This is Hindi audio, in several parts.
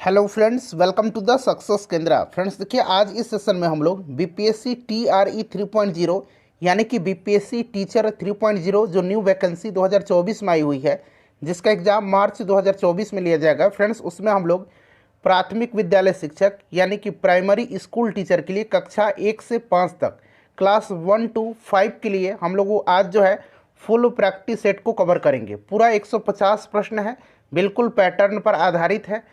Hello friends, welcome to the Success Kendra. Friends देखिए, आज इस सेशन में हम लोग बीपीएससी टीआरई 3.0 यानी कि बीपीएससी टीचर 3.0 जो न्यू वैकेंसी 2024 में आई हुई है, जिसका एग्ज़ाम मार्च 2024 में लिया जाएगा। फ्रेंड्स उसमें हम लोग प्राथमिक विद्यालय शिक्षक यानी कि प्राइमरी स्कूल टीचर के लिए कक्षा 1 से 5 तक क्लास 1 to 5 के लिए हम लोग आज जो है फुल प्रैक्टिस सेट को कवर करेंगे। पूरा 150 प्रश्न है, बिल्कुल पैटर्न पर आधारित है।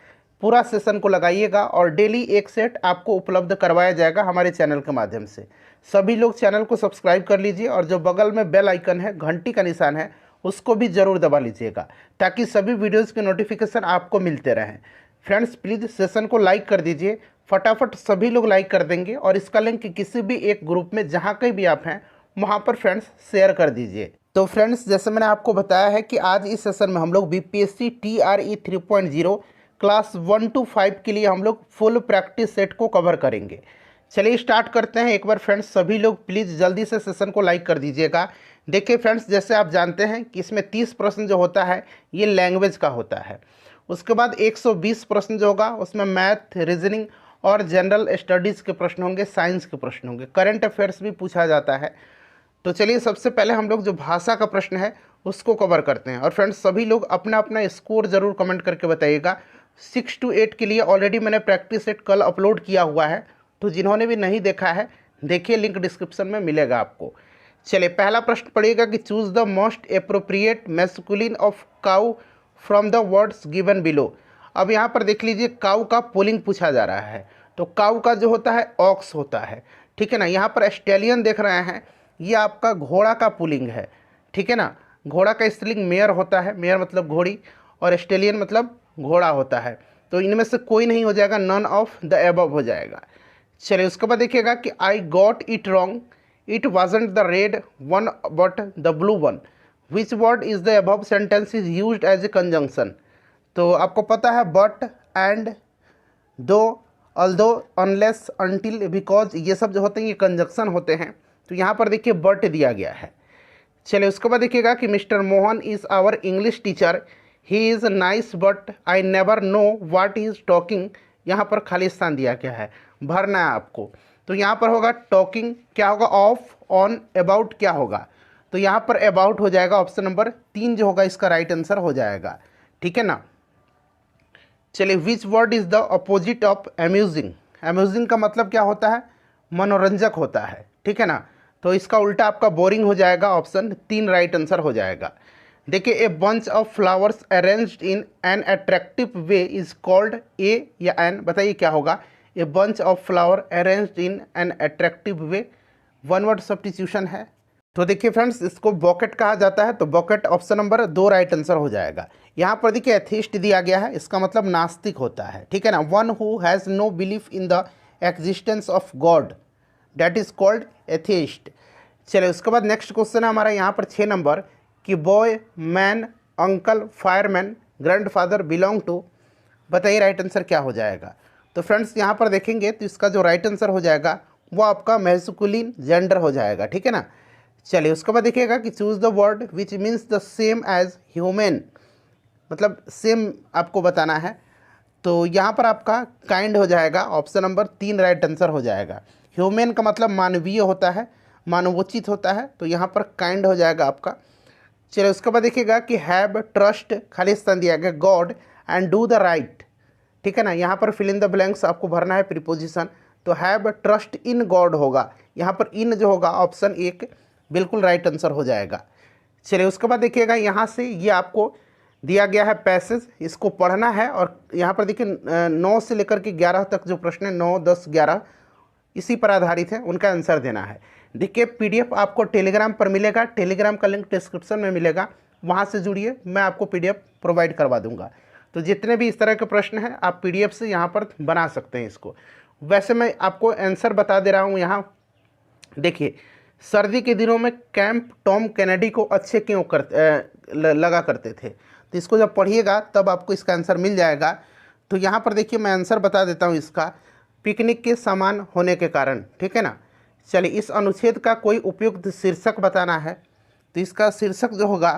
पूरा सेशन को लगाइएगा और डेली एक सेट आपको उपलब्ध करवाया जाएगा हमारे चैनल के माध्यम से। सभी लोग चैनल को सब्सक्राइब कर लीजिए और जो बगल में बेल आइकन है, घंटी का निशान है, उसको भी ज़रूर दबा लीजिएगा ताकि सभी वीडियोज़ के नोटिफिकेशन आपको मिलते रहें। फ्रेंड्स प्लीज़ सेशन को लाइक कर दीजिए, फटाफट सभी लोग लाइक कर देंगे और इसका लिंक किसी भी एक ग्रुप में जहाँ कहीं भी आप हैं वहाँ पर फ्रेंड्स शेयर कर दीजिए। तो फ्रेंड्स जैसे मैंने आपको बताया है कि आज इस सेशन में हम लोग बीपीएससी टीआरई 3.0 क्लास 1 to 5 के लिए हम लोग फुल प्रैक्टिस सेट को कवर करेंगे। चलिए स्टार्ट करते हैं। एक बार फ्रेंड्स सभी लोग प्लीज़ जल्दी से सेशन को लाइक कर दीजिएगा। देखिए फ्रेंड्स, जैसे आप जानते हैं कि इसमें 30 प्रश्न जो होता है ये लैंग्वेज का होता है। उसके बाद 120 प्रश्न जो होगा उसमें मैथ, रीजनिंग और जनरल स्टडीज़ के प्रश्न होंगे, साइंस के प्रश्न होंगे, करंट अफेयर्स भी पूछा जाता है। तो चलिए सबसे पहले हम लोग जो भाषा का प्रश्न है उसको कवर करते हैं। और फ्रेंड्स सभी लोग अपना अपना स्कोर ज़रूर कमेंट करके बताइएगा। 6 to 8 के लिए ऑलरेडी मैंने प्रैक्टिस सेट कल अपलोड किया हुआ है, तो जिन्होंने भी नहीं देखा है देखिए, लिंक डिस्क्रिप्शन में मिलेगा आपको। चलिए पहला प्रश्न पढ़िएगा कि choose the most appropriate masculine of cow from the words given below. अब यहाँ पर देख लीजिए, काउ का पुलिंग पूछा जा रहा है, तो काउ का जो होता है ऑक्स होता है, ठीक है ना। यहाँ पर स्टेलियन देख रहे हैं, ये आपका घोड़ा का पुलिंग है, ठीक है ना। घोड़ा का स्त्रीलिंग मेयर होता है, मेयर मतलब घोड़ी, और स्टेलियन मतलब घोड़ा होता है। तो इनमें से कोई नहीं हो जाएगा, नन ऑफ द एबव हो जाएगा। चलिए उसके बाद देखिएगा कि I got it wrong, it wasn't the red one but the blue one, which word is the above sentence is used as a conjunction. तो आपको पता है but, and, though, although, unless, until, because, ये सब जो होते हैं ये कंजंक्शन होते हैं। तो यहाँ पर देखिए बट दिया गया है। चलिए उसके बाद देखिएगा कि mister Mohan is our English teacher, he is nice but I never know what he is talking. यहाँ पर खाली स्थान दिया गया है, भरना है आपको। तो यहाँ पर होगा टॉकिंग, क्या होगा ऑफ, ऑन, अबाउट क्या होगा, तो यहाँ पर अबाउट हो जाएगा। ऑप्शन नंबर 3 जो होगा इसका राइट आंसर हो जाएगा, ठीक है ना। चलिए which word is the opposite of amusing. Amusing का मतलब क्या होता है, मनोरंजक होता है, ठीक है ना। तो इसका उल्टा आपका बोरिंग हो जाएगा। ऑप्शन 3 राइट आंसर हो जाएगा। देखिए a bunch of flowers arranged in an attractive way is called, a या एन, बताइए क्या होगा। A bunch of flower arranged in an attractive way, one word substitution है। तो देखिए फ्रेंड्स इसको बॉकेट कहा जाता है, तो bouquet option number 2 right answer हो जाएगा। यहाँ पर देखिए एथीस्ट दिया गया है, इसका मतलब नास्तिक होता है, ठीक है ना। One who has no belief in the existence of God, that is called atheist. चलिए उसके बाद नेक्स्ट क्वेश्चन है हमारा यहाँ पर 6 नंबर कि boy, man, uncle, fireman, grandfather belong to, बताइए राइट आंसर क्या हो जाएगा। तो फ्रेंड्स यहाँ पर देखेंगे तो इसका जो राइट आंसर हो जाएगा वो आपका मैस्कुलिन जेंडर हो जाएगा, ठीक है ना। चलिए उसके बाद देखिएगा कि choose the word which means the same as human, मतलब सेम आपको बताना है। तो यहाँ पर आपका काइंड हो जाएगा। ऑप्शन नंबर 3 राइट आंसर हो जाएगा। ह्यूमन का मतलब मानवीय होता है, मानवोचित होता है, तो यहाँ पर काइंड हो जाएगा आपका। चलिए उसके बाद देखिएगा कि हैव, ट्रस्ट, खाली स्थान दिया गया, God and do the right, ठीक है ना। यहाँ पर फिल इन द ब्लैंक्स आपको भरना है प्रीपोजिशन, तो हैव ट्रस्ट इन गॉड होगा। यहाँ पर इन जो होगा ऑप्शन 1 बिल्कुल राइट आंसर हो जाएगा। चलिए उसके बाद देखिएगा यहाँ से ये आपको दिया गया है पैसेज, इसको पढ़ना है। और यहाँ पर देखिए 9 से लेकर के 11 तक जो प्रश्न है, 9, 10, 11 इसी पर आधारित है, उनका आंसर देना है। देखिए पीडीएफ आपको टेलीग्राम पर मिलेगा, टेलीग्राम का लिंक डिस्क्रिप्शन में मिलेगा, वहाँ से जुड़िए, मैं आपको पीडीएफ प्रोवाइड करवा दूंगा। तो जितने भी इस तरह के प्रश्न हैं आप पीडीएफ से यहाँ पर बना सकते हैं इसको। वैसे मैं आपको आंसर बता दे रहा हूँ यहाँ। देखिए सर्दी के दिनों में कैंप टॉम कैनेडी को अच्छे क्यों लगा करते थे, तो इसको जब पढ़िएगा तब आपको इसका आंसर मिल जाएगा। तो यहाँ पर देखिए मैं आंसर बता देता हूँ इसका, पिकनिक के समान होने के कारण, ठीक है ना। चलिए इस अनुच्छेद का कोई उपयुक्त शीर्षक बताना है, तो इसका शीर्षक जो होगा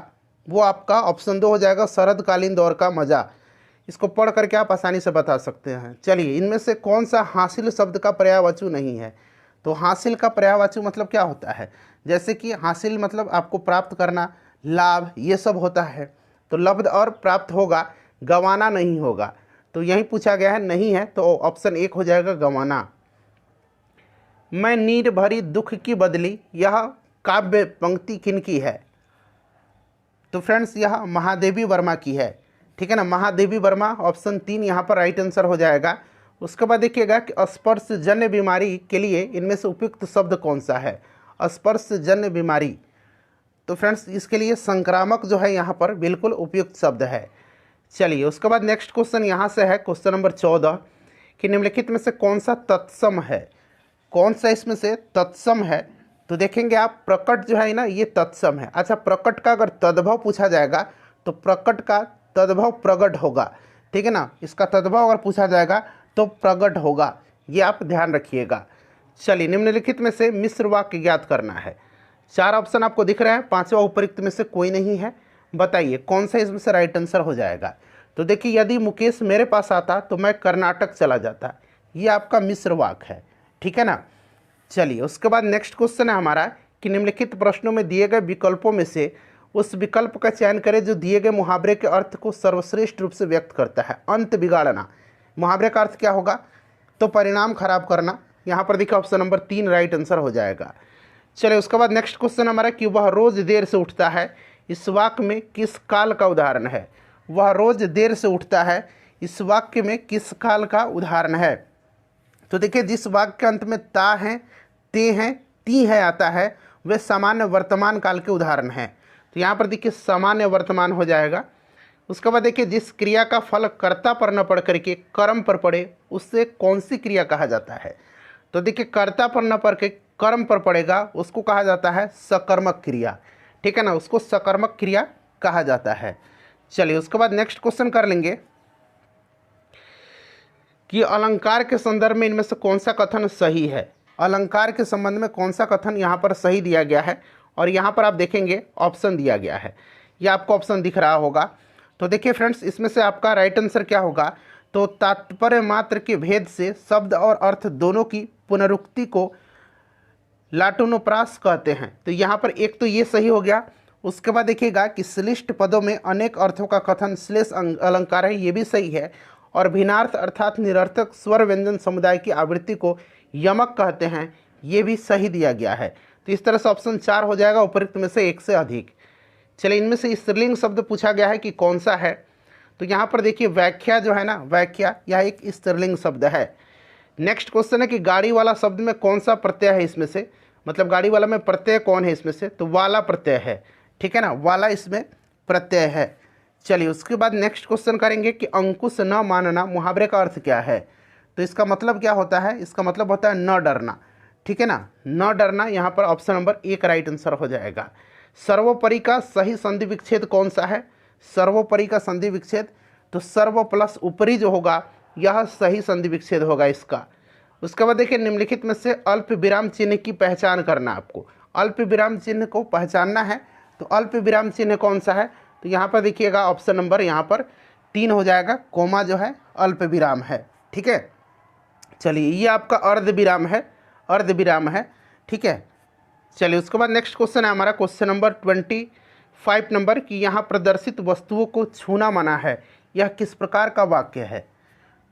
वो आपका ऑप्शन 2 हो जाएगा, शरदकालीन दौर का मज़ा। इसको पढ़ करके आप आसानी से बता सकते हैं। चलिए, इनमें से कौन सा हासिल शब्द का पर्यायवाची नहीं है? तो हासिल का पर्यायवाची मतलब क्या होता है? जैसे कि हासिल मतलब आपको प्राप्त करना, लाभ, ये सब होता है। तो लब्ध और प्राप्त होगा, गंवाना नहीं होगा। तो यही पूछा गया है, नहीं है, तो ऑप्शन 1 हो जाएगा गंवाना। मैं नीर भरी दुख की बदली, यह काव्य पंक्ति किनकी है? तो फ्रेंड्स, यह महादेवी वर्मा की है। ठीक है ना, महादेवी वर्मा, ऑप्शन 3 यहाँ पर राइट आंसर हो जाएगा। उसके बाद देखिएगा कि स्पर्शजन्य बीमारी के लिए इनमें से उपयुक्त शब्द कौन सा है? स्पर्शजन्य बीमारी, तो फ्रेंड्स इसके लिए संक्रामक जो है यहाँ पर बिल्कुल उपयुक्त शब्द है। चलिए, उसके बाद नेक्स्ट क्वेश्चन यहाँ से है, क्वेश्चन नंबर 14, कि निम्नलिखित में से कौन सा तत्सम है? कौन सा इसमें से तत्सम है? तो देखेंगे आप, प्रकट जो है ना, ये तत्सम है। अच्छा, प्रकट का अगर तद्भव पूछा जाएगा तो प्रकट का तद्भव प्रगट होगा। ठीक है ना, इसका तद्भव अगर पूछा जाएगा तो प्रगट होगा, ये आप ध्यान रखिएगा। चलिए, निम्नलिखित में से मिश्र वाक्य ज्ञात करना है। 4 ऑप्शन आपको दिख रहा है, 5वां उपयुक्त में से कोई नहीं है। बताइए कौन सा इसमें से राइट आंसर हो जाएगा? तो देखिए, यदि मुकेश मेरे पास आता तो मैं कर्नाटक चला जाता, ये आपका मिश्र वाक्य है। ठीक है ना। चलिए, उसके बाद नेक्स्ट क्वेश्चन है हमारा कि निम्नलिखित प्रश्नों में दिए गए विकल्पों में से उस विकल्प का चयन करें जो दिए गए मुहावरे के अर्थ को सर्वश्रेष्ठ रूप से व्यक्त करता है। अंत बिगाड़ना, मुहावरे का अर्थ क्या होगा? तो परिणाम खराब करना। यहाँ पर देखिए ऑप्शन नंबर 3 राइट आंसर हो जाएगा। चलिए, उसके बाद नेक्स्ट क्वेश्चन हमारा कि वह रोज देर से उठता है, इस वाक्य में किस काल का उदाहरण है? वह रोज देर से उठता है, इस वाक्य में किस काल का उदाहरण है? तो देखिए, जिस वाक्य के अंत में ता है, ते हैं, ती है आता है, वे सामान्य वर्तमान काल के उदाहरण हैं। तो यहाँ पर देखिए सामान्य वर्तमान हो जाएगा। उसके बाद देखिए, जिस क्रिया का फल कर्ता पर न पड़ करके कर्म पर पड़े, उससे कौन सी क्रिया कहा जाता है? तो देखिए, कर्ता पर न पड़ के कर्म पर पड़ेगा, उसको कहा जाता है सकर्मक क्रिया। ठीक है ना, उसको सकर्मक क्रिया कहा जाता है। चलिए, उसके बाद नेक्स्ट क्वेश्चन कर लेंगे कि अलंकार के संदर्भ में इनमें से कौन सा कथन सही है? अलंकार के संबंध में कौन सा कथन यहाँ पर सही दिया गया है? और यहाँ पर आप देखेंगे ऑप्शन दिया गया है, ये आपको ऑप्शन दिख रहा होगा। तो देखिए फ्रेंड्स, इसमें से आपका राइट आंसर क्या होगा? तो तात्पर्य मात्र के भेद से शब्द और अर्थ दोनों की पुनरुक्ति को लाटुनोप्रास कहते हैं। तो यहाँ पर एक तो ये सही हो गया। उसके बाद देखिएगा कि श्लिष्ट पदों में अनेक अर्थों का कथन श्लेष अलंकार है, ये भी सही है। और भिन्नार्थ अर्थात निरर्थक स्वर व्यंजन समुदाय की आवृत्ति को यमक कहते हैं, ये भी सही दिया गया है। तो इस तरह से ऑप्शन 4 हो जाएगा उपयुक्त में से एक से अधिक। चलिए, इनमें से स्त्रीलिंग शब्द पूछा गया है कि कौन सा है? तो यहाँ पर देखिए, व्याख्या जो है ना, व्याख्या, यह एक स्त्रीलिंग शब्द है। नेक्स्ट क्वेश्चन है कि गाड़ी वाला शब्द में कौन सा प्रत्यय है इसमें से? मतलब गाड़ी वाला में प्रत्यय कौन है इसमें से? तो वाला प्रत्यय है। ठीक है ना, वाला इसमें प्रत्यय है। चलिए, उसके बाद नेक्स्ट क्वेश्चन करेंगे कि अंकुश न मानना मुहावरे का अर्थ क्या है? तो इसका मतलब क्या होता है? इसका मतलब होता है न डरना। ठीक है ना, न डरना, यहाँ पर ऑप्शन नंबर 1 राइट आंसर हो जाएगा। सर्वोपरि का सही संधि विच्छेद कौन सा है? सर्वोपरि का संधि विच्छेद, तो सर्व प्लस ऊपरी जो होगा, यह सही संधि विच्छेद होगा इसका। उसके बाद देखिए, निम्नलिखित में से अल्प विराम चिन्ह की पहचान करना। आपको अल्प विराम चिन्ह को पहचानना है। तो अल्प विराम चिन्ह कौन सा है? तो यहाँ पर देखिएगा ऑप्शन नंबर यहाँ पर 3 हो जाएगा, कोमा जो है अल्प विराम है। ठीक है। चलिए, ये आपका अर्ध विराम है, अर्ध विराम है। ठीक है। चलिए, उसके बाद नेक्स्ट क्वेश्चन है हमारा क्वेश्चन नंबर 25 नंबर कि यहाँ प्रदर्शित वस्तुओं को छूना मना है, यह किस प्रकार का वाक्य है?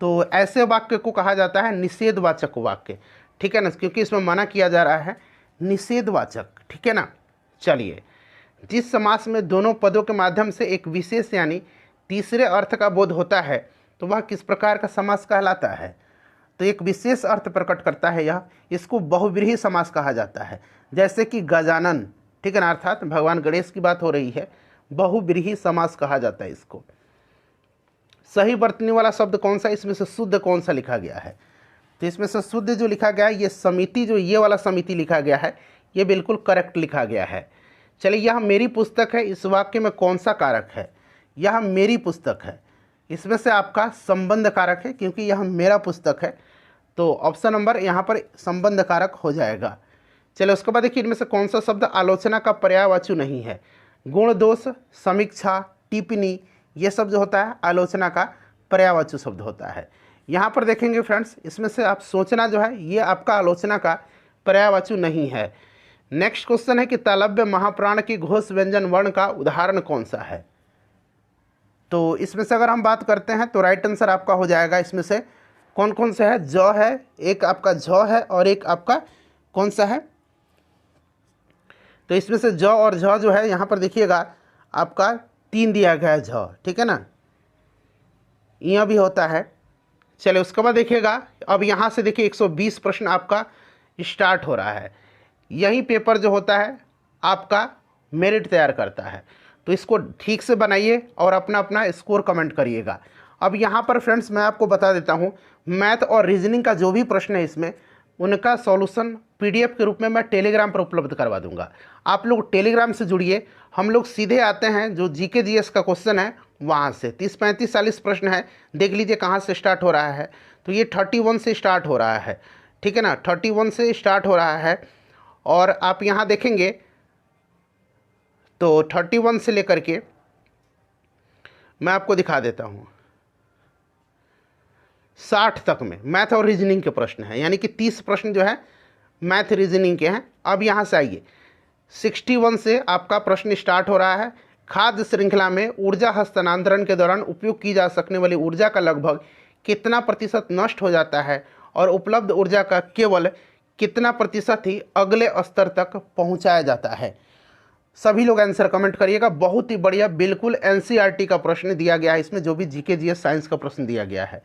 तो ऐसे वाक्य को कहा जाता है निषेधवाचक वाक्य। ठीक है ना, क्योंकि इसमें मना किया जा रहा है, निषेधवाचक। ठीक है ना। चलिए, जिस समास में दोनों पदों के माध्यम से एक विशेष यानी तीसरे अर्थ का बोध होता है, तो वह किस प्रकार का समास कहलाता है? तो एक विशेष अर्थ प्रकट करता है यह, इसको बहुव्रीहि समास कहा जाता है। जैसे कि गजानन, ठीक है ना, अर्थात भगवान गणेश की बात हो रही है, बहुव्रीहि समास कहा जाता है इसको। सही बरतने वाला शब्द कौन सा? इसमें से शुद्ध कौन सा लिखा गया है? तो इसमें से शुद्ध जो लिखा गया है, ये समिति, जो ये वाला समिति लिखा गया है, ये बिल्कुल करेक्ट लिखा गया है। चलिए, यह मेरी पुस्तक है, इस वाक्य में कौन सा कारक है? यह मेरी पुस्तक है, इसमें से आपका संबंध कारक है, क्योंकि यह मेरा पुस्तक है। तो ऑप्शन नंबर यहाँ पर संबंध कारक हो जाएगा। चलिए, उसके बाद देखिए, इनमें से कौन सा शब्द आलोचना का पर्यायवाची नहीं है? गुण दोष, समीक्षा, टिप्पणी, ये सब जो होता है आलोचना का पर्यायवाची शब्द होता है। यहाँ पर देखेंगे फ्रेंड्स, इसमें से आप सोचना जो है ये आपका आलोचना का पर्यायवाची नहीं है। नेक्स्ट क्वेश्चन है कि तालव्य महाप्राण की घोष व्यंजन वर्ण का उदाहरण कौन सा है। तो इसमें से अगर हम बात करते हैं तो राइट आंसर आपका हो जाएगा, इसमें से कौन कौन सा है, ज है, एक आपका झ है और एक आपका कौन सा है। तो इसमें से ज और झ जो है यहाँ पर देखिएगा आपका 3 दिया गया है झ, ठीक है ना, यह भी होता है। चलिए उसके बाद देखिएगा, अब यहाँ से देखिए 120 प्रश्न आपका स्टार्ट हो रहा है। यही पेपर जो होता है आपका मेरिट तैयार करता है, तो इसको ठीक से बनाइए और अपना अपना स्कोर कमेंट करिएगा। अब यहाँ पर फ्रेंड्स मैं आपको बता देता हूँ, मैथ और रीजनिंग का जो भी प्रश्न है इसमें उनका सॉल्यूशन पीडीएफ के रूप में मैं टेलीग्राम पर उपलब्ध करवा दूंगा। आप लोग टेलीग्राम से जुड़िए, हम लोग सीधे आते हैं जो जीके जीएस का क्वेश्चन है वहाँ से 30, 35, 40 प्रश्न है, देख लीजिए कहाँ से स्टार्ट हो रहा है। तो ये 31 से स्टार्ट हो रहा है, ठीक है ना, 31 से स्टार्ट हो रहा है। और आप यहाँ देखेंगे तो 31 से लेकर के मैं आपको दिखा देता हूँ 60 तक में मैथ और रीजनिंग के प्रश्न हैं, यानी कि 30 प्रश्न जो है मैथ रीजनिंग के हैं। अब यहाँ से आइए 61 से आपका प्रश्न स्टार्ट हो रहा है। खाद्य श्रृंखला में ऊर्जा हस्तांतरण के दौरान उपयोग की जा सकने वाली ऊर्जा का लगभग कितना प्रतिशत नष्ट हो जाता है और उपलब्ध ऊर्जा का केवल कितना प्रतिशत ही अगले स्तर तक पहुँचाया जाता है। सभी लोग आंसर कमेंट करिएगा। बहुत ही बढ़िया, बिल्कुल एनसीईआरटी का प्रश्न दिया गया है इसमें, जो भी जीके जीएस साइंस का प्रश्न दिया गया है।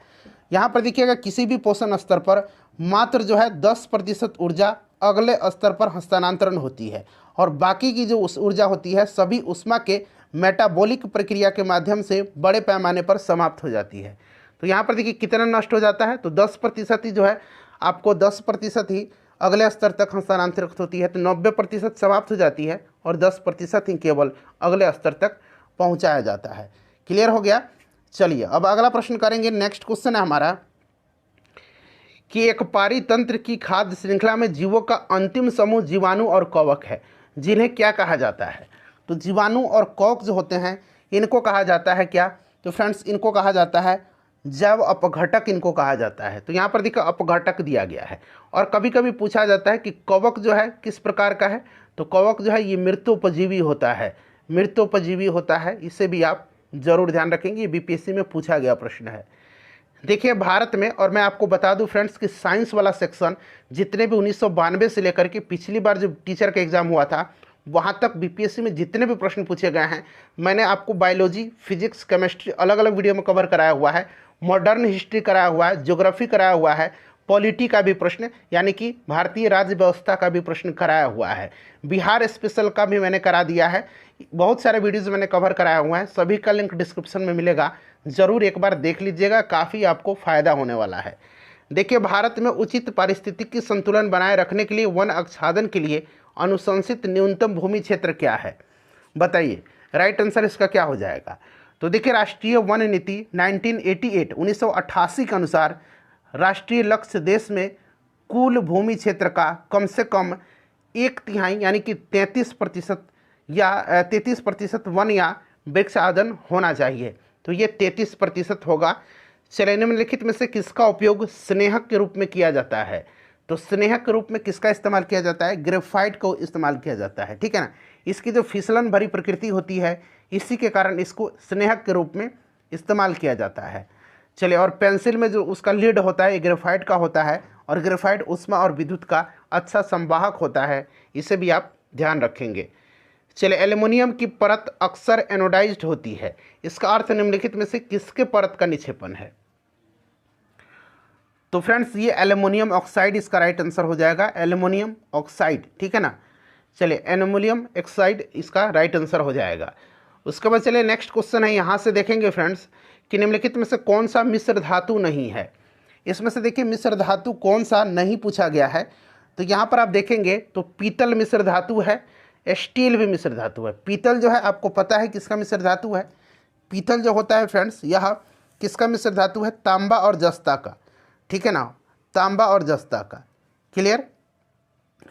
यहाँ पर देखिएगा किसी भी पोषण स्तर पर मात्र जो है 10% ऊर्जा अगले स्तर पर हस्तांतरण होती है और बाकी की जो उस ऊर्जा होती है सभी ऊष्मा के मेटाबॉलिक प्रक्रिया के माध्यम से बड़े पैमाने पर समाप्त हो जाती है। तो यहाँ पर देखिए कितना नष्ट हो जाता है, तो 10% ही जो है आपको 10% ही अगले स्तर तक हस्तांतरित होती है, तो 90% समाप्त हो जाती है और 10% ही केवल अगले स्तर तक पहुँचाया जाता है। क्लियर हो गया। चलिए अब अगला प्रश्न करेंगे। नेक्स्ट क्वेश्चन है हमारा कि एक पारितंत्र की खाद्य श्रृंखला में जीवों का अंतिम समूह जीवाणु और कवक है, जिन्हें क्या कहा जाता है। तो जीवाणु और कवक जो होते हैं इनको कहा जाता है क्या, तो फ्रेंड्स इनको कहा जाता है जैव अपघटक, इनको कहा जाता है। तो यहाँ पर देखो अपघटक दिया गया है और कभी कभी पूछा जाता है कि कवक जो है किस प्रकार का है, तो कवक जो है ये मृत्योपजीवी होता है, मृत्योपजीवी होता है। इसे भी आप जरूर ध्यान रखेंगे, ये बीपीएससी में पूछा गया प्रश्न है। देखिए भारत में, और मैं आपको बता दूं फ्रेंड्स कि साइंस वाला सेक्शन जितने भी 1992 से लेकर के पिछली बार जो टीचर का एग्जाम हुआ था वहाँ तक बीपीएससी में जितने भी प्रश्न पूछे गए हैं मैंने आपको बायोलॉजी, फिजिक्स, केमिस्ट्री अलग अलग वीडियो में कवर कराया हुआ है, मॉडर्न हिस्ट्री कराया हुआ है, ज्योग्राफी कराया हुआ है, पॉलिटी का भी प्रश्न यानी कि भारतीय राज्य व्यवस्था का भी प्रश्न कराया हुआ है, बिहार स्पेशल का भी मैंने करा दिया है। बहुत सारे वीडियोस मैंने कवर कराया हुआ है, सभी का लिंक डिस्क्रिप्शन में मिलेगा, ज़रूर एक बार देख लीजिएगा, काफ़ी आपको फ़ायदा होने वाला है। देखिए भारत में उचित पारिस्थितिकी संतुलन बनाए रखने के लिए वन आच्छादन के लिए अनुशंसित न्यूनतम भूमि क्षेत्र क्या है, बताइए। राइट आंसर इसका क्या हो जाएगा, तो देखिए राष्ट्रीय वन नीति 1988 के अनुसार राष्ट्रीय लक्ष्य देश में कुल भूमि क्षेत्र का कम से कम 1/3 यानी कि 33% या 33% वन या वृक्षाच्छादन होना चाहिए। तो ये 33% होगा। चलिए निम्नलिखित में से किसका उपयोग स्नेहक के रूप में किया जाता है, तो स्नेहक के रूप में किसका इस्तेमाल किया जाता है, ग्रेफाइट को इस्तेमाल किया जाता है, ठीक है ना। इसकी जो फिसलन भरी प्रकृति होती है इसी के कारण इसको स्नेहक के रूप में इस्तेमाल किया जाता है। चलिए, और पेंसिल में जो उसका लीड होता है ये ग्रेफाइट का होता है और ग्रेफाइट ऊष्मा और विद्युत का अच्छा संवाहक होता है, इसे भी आप ध्यान रखेंगे। चलिए, एल्युमिनियम की परत अक्सर एनोडाइज्ड होती है, इसका अर्थ निम्नलिखित में से किसके परत का निक्षेपण है, तो फ्रेंड्स ये एल्युमिनियम ऑक्साइड इसका राइट आंसर हो जाएगा, एल्युमिनियम ऑक्साइड, ठीक है ना। चलिए एल्युमिनियम ऑक्साइड इसका राइट आंसर हो जाएगा। उसके बाद चलिए नेक्स्ट क्वेश्चन है, यहाँ से देखेंगे फ्रेंड्स कि निम्नलिखित में से कौन सा मिश्र धातु नहीं है। इसमें से देखिए मिश्र धातु कौन सा नहीं पूछा गया है, तो यहाँ पर आप देखेंगे तो पीतल मिश्र धातु है, स्टील भी मिश्र धातु है। पीतल जो है आपको पता है किसका मिश्र धातु है, पीतल जो होता है फ्रेंड्स यह किसका मिश्र धातु है, तांबा और जस्ता का, ठीक है ना, तांबा और जस्ता का। क्लियर।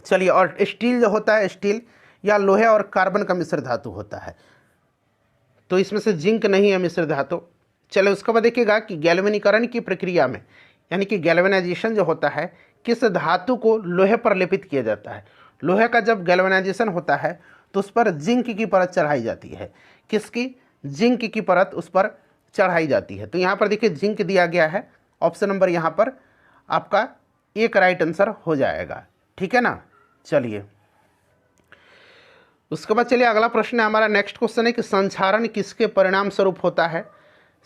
चलिए, और स्टील जो होता है स्टील या लोहे और कार्बन का मिश्र धातु होता है, तो इसमें से जिंक नहीं है मिश्र धातु। चलो उसके बाद देखिएगा कि गैल्वेनीकरण की प्रक्रिया में यानी कि गैल्वेनाइजेशन जो होता है किस धातु को लोहे पर लेपित किया जाता है। लोहे का जब गैल्वेनाइजेशन होता है तो उस पर जिंक की परत चढ़ाई जाती है। किसकी? जिंक की परत उस पर चढ़ाई जाती है। तो यहाँ पर देखिए जिंक दिया गया है, ऑप्शन नंबर यहाँ पर आपका एक राइट आंसर हो जाएगा। ठीक है ना। चलिए उसके बाद चलिए अगला प्रश्न है हमारा। नेक्स्ट क्वेश्चन है कि संक्षारण किसके परिणाम स्वरूप होता है।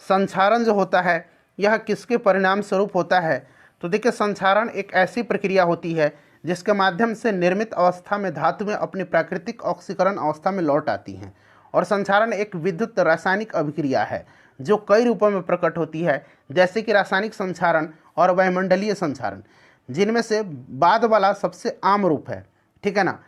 संक्षारण जो होता है यह किसके परिणाम स्वरूप होता है। तो देखिए संक्षारण एक ऐसी प्रक्रिया होती है जिसके माध्यम से निर्मित अवस्था में धातुएं अपनी प्राकृतिक ऑक्सीकरण अवस्था में लौट आती हैं। और संक्षारण एक विद्युत रासायनिक अभिक्रिया है जो कई रूपों में प्रकट होती है, जैसे कि रासायनिक संक्षारण और वायुमंडलीय संक्षारण, जिनमें से बाद वाला सबसे आम रूप है। ठीक है ना।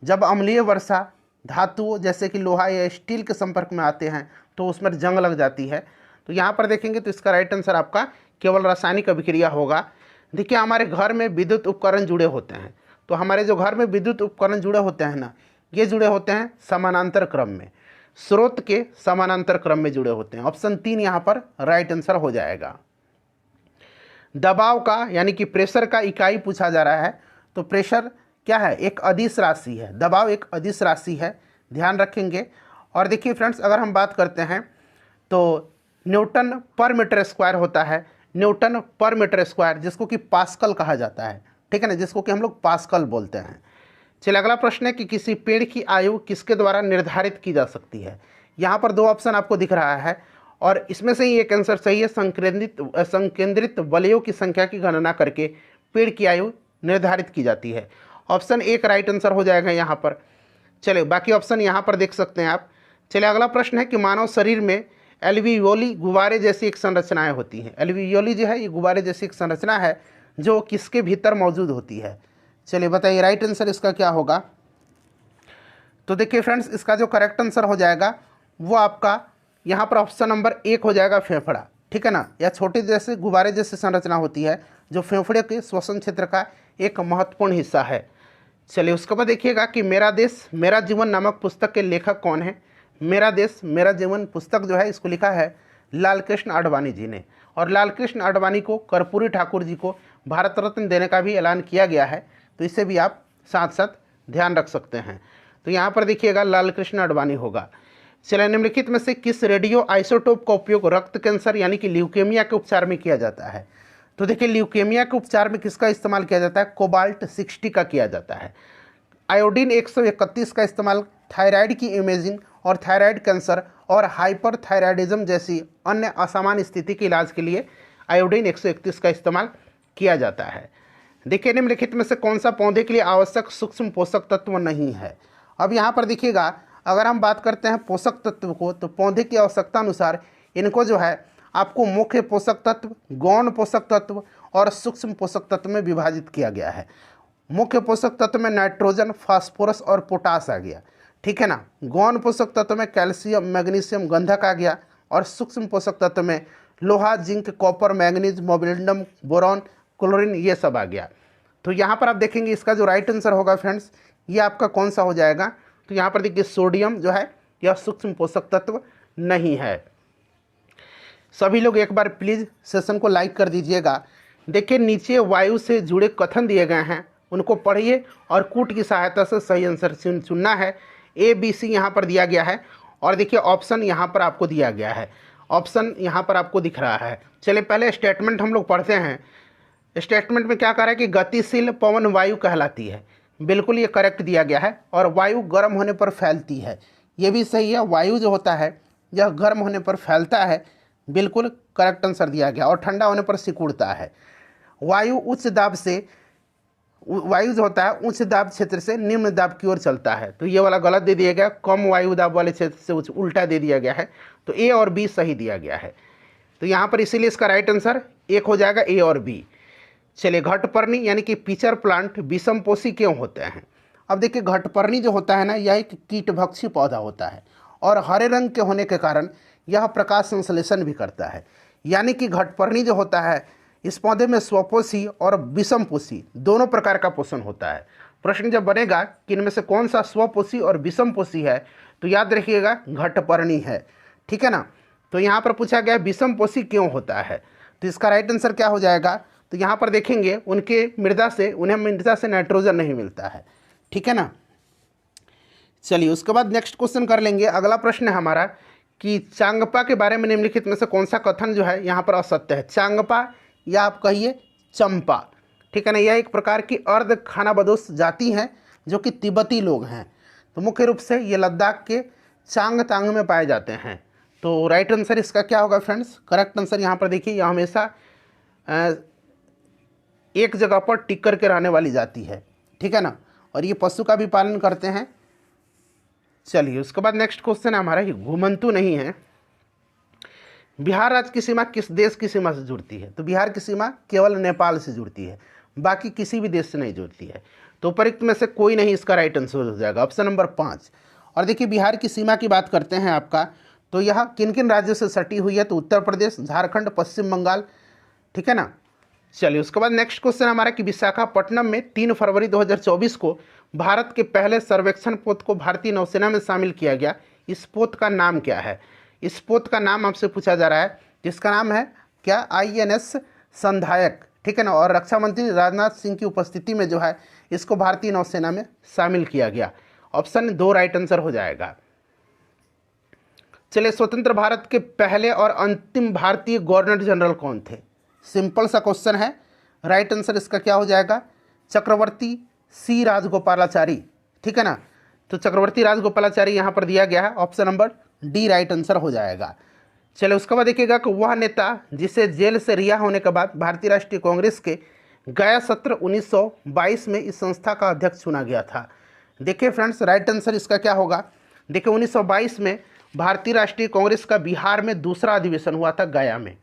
जब अम्लीय वर्षा धातुओं जैसे कि लोहा या स्टील के संपर्क में आते हैं तो उसमें जंग लग जाती है। तो यहाँ पर देखेंगे तो इसका राइट आंसर आपका केवल रासायनिक अभिक्रिया होगा। देखिए हमारे घर में विद्युत उपकरण जुड़े होते हैं, तो हमारे जो घर में विद्युत उपकरण जुड़े होते हैं ना, ये जुड़े होते हैं समानांतर क्रम में, स्रोत के समानांतर क्रम में जुड़े होते हैं। ऑप्शन 3 यहाँ पर राइट आंसर हो जाएगा। दबाव का यानी कि प्रेशर का इकाई पूछा जा रहा है। तो प्रेशर क्या है? एक अदिश राशि है। दबाव एक अदिश राशि है, ध्यान रखेंगे। और देखिए फ्रेंड्स अगर हम बात करते हैं तो न्यूटन पर मीटर स्क्वायर होता है, न्यूटन पर मीटर स्क्वायर, जिसको कि पास्कल कहा जाता है। ठीक है ना, जिसको कि हम लोग पास्कल बोलते हैं। चलिए अगला प्रश्न है कि किसी पेड़ की आयु किसके द्वारा निर्धारित की जा सकती है। यहाँ पर 2 ऑप्शन आपको दिख रहा है और इसमें से ही एक आंसर सही है। संकेंद्रित वलयों की संख्या की गणना करके पेड़ की आयु निर्धारित की जाती है। ऑप्शन 1 राइट आंसर हो जाएगा यहाँ पर। चलिए बाकी ऑप्शन यहाँ पर देख सकते हैं आप। चलिए अगला प्रश्न है कि मानव शरीर में एल्वियोली गुब्बारे जैसी एक संरचनाएं होती हैं। एल्वियोली जो है ये गुब्बारे जैसी एक संरचना है जो किसके भीतर मौजूद होती है। चलिए बताइए राइट आंसर इसका क्या होगा। तो देखिए फ्रेंड्स इसका जो करेक्ट आंसर हो जाएगा वो आपका यहाँ पर ऑप्शन नंबर 1 हो जाएगा, फेफड़ा। ठीक है ना। यह छोटे जैसे गुब्बारे जैसी संरचना होती है जो फेफड़े के श्वसन क्षेत्र का एक महत्वपूर्ण हिस्सा है। चलिए उसके बाद देखिएगा कि मेरा देश मेरा जीवन नामक पुस्तक के लेखक कौन है। मेरा देश मेरा जीवन पुस्तक जो है इसको लिखा है लाल कृष्ण आडवाणी जी ने। और लाल कृष्ण आडवाणी को कर्पूरी ठाकुर जी को भारत रत्न देने का भी ऐलान किया गया है, तो इसे भी आप साथ साथ ध्यान रख सकते हैं। तो यहाँ पर देखिएगा लाल कृष्ण आडवाणी होगा। चलिए निम्नलिखित में से किस रेडियो आइसोटोप का उपयोग रक्त कैंसर यानी कि ल्यूकेमिया के उपचार में किया जाता है। तो देखिए ल्यूकेमिया के उपचार में किसका इस्तेमाल किया जाता है? कोबाल्ट 60 का किया जाता है। आयोडीन 131 का इस्तेमाल थायराइड की इमेजिंग और थायराइड कैंसर और हाइपरथायराइडिज्म जैसी अन्य असामान्य स्थिति के इलाज के लिए आयोडीन 131 का इस्तेमाल किया जाता है। देखिए निम्नलिखित में से कौन सा पौधे के लिए आवश्यक सूक्ष्म पोषक तत्व नहीं है। अब यहाँ पर देखिएगा अगर हम बात करते हैं पोषक तत्व को, तो पौधे की आवश्यकता अनुसार इनको जो है आपको मुख्य पोषक तत्व, गौण पोषक तत्व और सूक्ष्म पोषक तत्व में विभाजित किया गया है। मुख्य पोषक तत्व में नाइट्रोजन, फास्फोरस और पोटास आ गया। ठीक है ना। गौण पोषक तत्व में कैल्शियम, मैग्नीशियम, गंधक आ गया। और सूक्ष्म पोषक तत्व में लोहा, zinc, copper, manganese, molybdenum, boron, chlorine, ये सब आ गया। तो यहाँ पर आप देखेंगे इसका जो राइट आंसर होगा फ्रेंड्स ये आपका कौन सा हो जाएगा। तो यहाँ पर देखिए सोडियम जो है यह सूक्ष्म पोषक तत्व नहीं है। सभी लोग एक बार प्लीज़ सेशन को लाइक कर दीजिएगा। देखिए नीचे वायु से जुड़े कथन दिए गए हैं, उनको पढ़िए और कूट की सहायता से सही आंसर चुनना है। ABC यहाँ पर दिया गया है और देखिए ऑप्शन यहाँ पर आपको दिया गया है। ऑप्शन यहाँ पर आपको दिख रहा है। चलिए पहले स्टेटमेंट हम लोग पढ़ते हैं। स्टेटमेंट में क्या कह रहा है कि गतिशील पवन वायु कहलाती है। बिल्कुल ये करेक्ट दिया गया है। और वायु गर्म होने पर फैलती है, ये भी सही है। वायु जो होता है यह गर्म होने पर फैलता है, बिल्कुल करेक्ट आंसर दिया गया। और ठंडा होने पर सिकुड़ता है। वायु उच्च दाब से वायु जो होता है उच्च दाब क्षेत्र से निम्न दाब की ओर चलता है, तो ये वाला गलत दे दिया गया। कम वायु दाब वाले क्षेत्र से उल्टा दे दिया गया है, तो A और B सही दिया गया है। तो यहाँ पर इसीलिए इसका राइट आंसर 1 हो जाएगा, A और B। चलिए घटपर्णी यानी कि पिचर प्लांट विषमपोषी क्यों होते हैं। अब देखिए घटपर्णी जो होता है ना यह एक कीटभक्षी पौधा होता है और हरे रंग के होने के कारण यह प्रकाश संश्लेषण भी करता है। यानी कि घटपर्णी जो होता है इस पौधे में स्वपोषी और विषमपोषी दोनों प्रकार का पोषण होता है। प्रश्न जब बनेगा कि इनमें से कौन सा स्वपोषी और विषमपोषी है तो याद रखिएगा घटपर्णी है। ठीक है ना। तो यहाँ पर पूछा गया विषमपोषी क्यों होता है, तो इसका राइट आंसर क्या हो जाएगा, तो यहाँ पर देखेंगे उन्हें मृदा से नाइट्रोजन नहीं मिलता है, ठीक है ना। चलिए उसके बाद नेक्स्ट क्वेश्चन कर लेंगे। अगला प्रश्न है हमारा कि चांगपा के बारे में निम्नलिखित में से कौन सा कथन जो है यहाँ पर असत्य है। चांगपा या आप कहिए चंपा, ठीक है ना, यह एक प्रकार की अर्ध खानाबदोश जाति है जो कि तिब्बती लोग हैं। तो मुख्य रूप से ये लद्दाख के चांगतांग में पाए जाते हैं। तो राइट आंसर इसका क्या होगा फ्रेंड्स, करेक्ट आंसर यहाँ पर देखिए, यह हमेशा एक जगह पर टिक कर के रहने वाली जाति है, ठीक है ना, और ये पशु का भी पालन करते हैं। चलिए उसके बाद नेक्स्ट क्वेश्चन है हमारा, ये घुमंतु नहीं है। बिहार राज्य की सीमा किस देश की सीमा से जुड़ती है, तो बिहार की सीमा केवल नेपाल से जुड़ती है, बाकी किसी भी देश से नहीं जुड़ती है। तो उपरोक्त में से कोई नहीं इसका राइट आंसर हो जाएगा, ऑप्शन नंबर 5। और देखिए बिहार की सीमा की बात करते हैं आपका, तो यह किन किन राज्यों से सटी हुई है, तो उत्तर प्रदेश, झारखंड, पश्चिम बंगाल, ठीक है ना। चलिए उसके बाद नेक्स्ट क्वेश्चन हमारा कि विशाखापट्टनम में 3 फरवरी 2024 को भारत के पहले सर्वेक्षण पोत को भारतीय नौसेना में शामिल किया गया। इस पोत का नाम क्या है, इस पोत का नाम आपसे पूछा जा रहा है, जिसका नाम है क्या, INS संधायक, ठीक है ना। और रक्षा मंत्री राजनाथ सिंह की उपस्थिति में जो है इसको भारतीय नौसेना में शामिल किया गया। ऑप्शन 2 राइट आंसर हो जाएगा। चलिए स्वतंत्र भारत के पहले और अंतिम भारतीय गवर्नर जनरल कौन थे, सिंपल सा क्वेश्चन है, राइट आंसर इसका क्या हो जाएगा, चक्रवर्ती सी राजगोपालाचारी, ठीक है ना। तो चक्रवर्ती राजगोपालाचारी यहाँ पर दिया गया है, option number D right answer हो जाएगा। चलिए उसके बाद देखिएगा कि वह नेता जिसे जेल से रिहा होने के बाद भारतीय राष्ट्रीय कांग्रेस के गया सत्र 1922 में इस संस्था का अध्यक्ष चुना गया था। देखिए फ्रेंड्स राइट आंसर इसका क्या होगा, देखिए 1922 में भारतीय राष्ट्रीय कांग्रेस का बिहार में दूसरा अधिवेशन हुआ था गया में,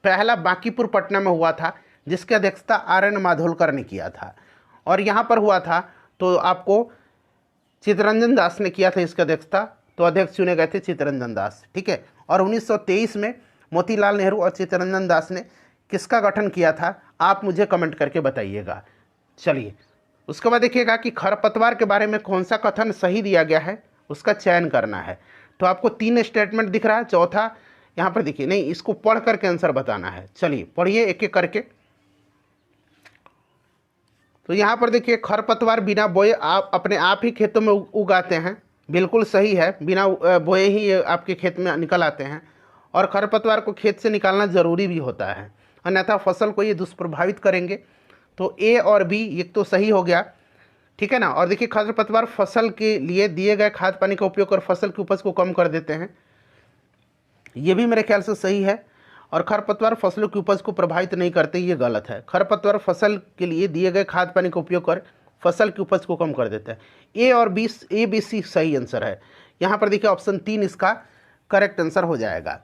पहला बांकीपुर पटना में हुआ था जिसकी अध्यक्षता RN माधोलकर ने किया था, और यहाँ पर हुआ था तो आपको चित्तरंजन दास ने किया था इसकी अध्यक्षता, तो अध्यक्ष चुने गए थे चित्तरंजन दास, ठीक है। और 1923 में मोतीलाल नेहरू और चित्तरंजन दास ने किसका गठन किया था, आप मुझे कमेंट करके बताइएगा। चलिए उसके बाद देखिएगा कि खरपतवार के बारे में कौन सा कथन सही दिया गया है, उसका चयन करना है। तो आपको 3 स्टेटमेंट दिख रहा है, चौथा यहाँ पर देखिए, नहीं इसको पढ़ करके आंसर बताना है। चलिए पढ़िए एक एक करके। तो यहाँ पर देखिए खरपतवार बिना बोए आप अपने आप ही खेतों में उगाते हैं, बिल्कुल सही है, बिना बोए ही ये आपके खेत में निकल आते हैं, और खरपतवार को खेत से निकालना ज़रूरी भी होता है, अन्यथा फसल को ये दुष्प्रभावित करेंगे। तो ए और बी एक तो सही हो गया, ठीक है ना। और देखिए खरपतवार फसल के लिए दिए गए खाद पानी का उपयोग कर फसल की उपज को कम कर देते हैं, ये भी मेरे ख्याल से सही है। और खरपतवार फसलों की उपज को प्रभावित नहीं करते, ये गलत है। खरपतवार फसल के लिए दिए गए खाद पानी का उपयोग कर फसल की उपज को कम कर देता है। ए और बी, ए बी सी सही आंसर है। यहाँ पर देखिए ऑप्शन 3 इसका करेक्ट आंसर हो जाएगा।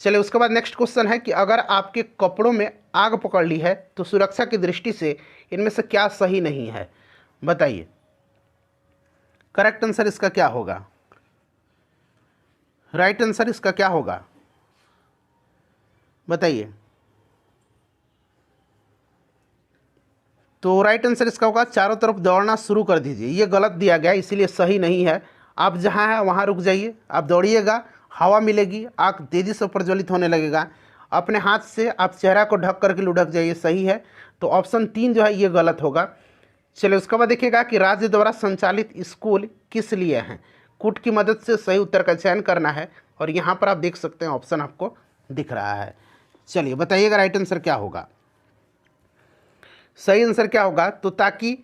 चलिए उसके बाद नेक्स्ट क्वेश्चन है कि अगर आपके कपड़ों में आग पकड़ ली है तो सुरक्षा की दृष्टि से इनमें से क्या सही नहीं है, बताइए। करेक्ट आंसर इसका क्या होगा, राइट आंसर इसका क्या होगा, बताइए। तो राइट आंसर इसका होगा चारों तरफ दौड़ना शुरू कर दीजिए, ये गलत दिया गया इसीलिए सही नहीं है। आप जहाँ हैं वहाँ रुक जाइए, आप दौड़िएगा, हवा मिलेगी, आग तेज़ी से प्रज्वलित होने लगेगा, अपने हाथ से आप चेहरा को ढक करके लुढ़क जाइए, सही है। तो ऑप्शन 3 जो है ये गलत होगा। चलिए उसके बाद देखिएगा कि राज्य द्वारा संचालित स्कूल किस लिए हैं, कूट की मदद से सही उत्तर का चयन करना है, और यहाँ पर आप देख सकते हैं ऑप्शन आपको दिख रहा है। चलिए बताइएगा राइट आंसर क्या होगा, सही आंसर क्या होगा, तो ताकि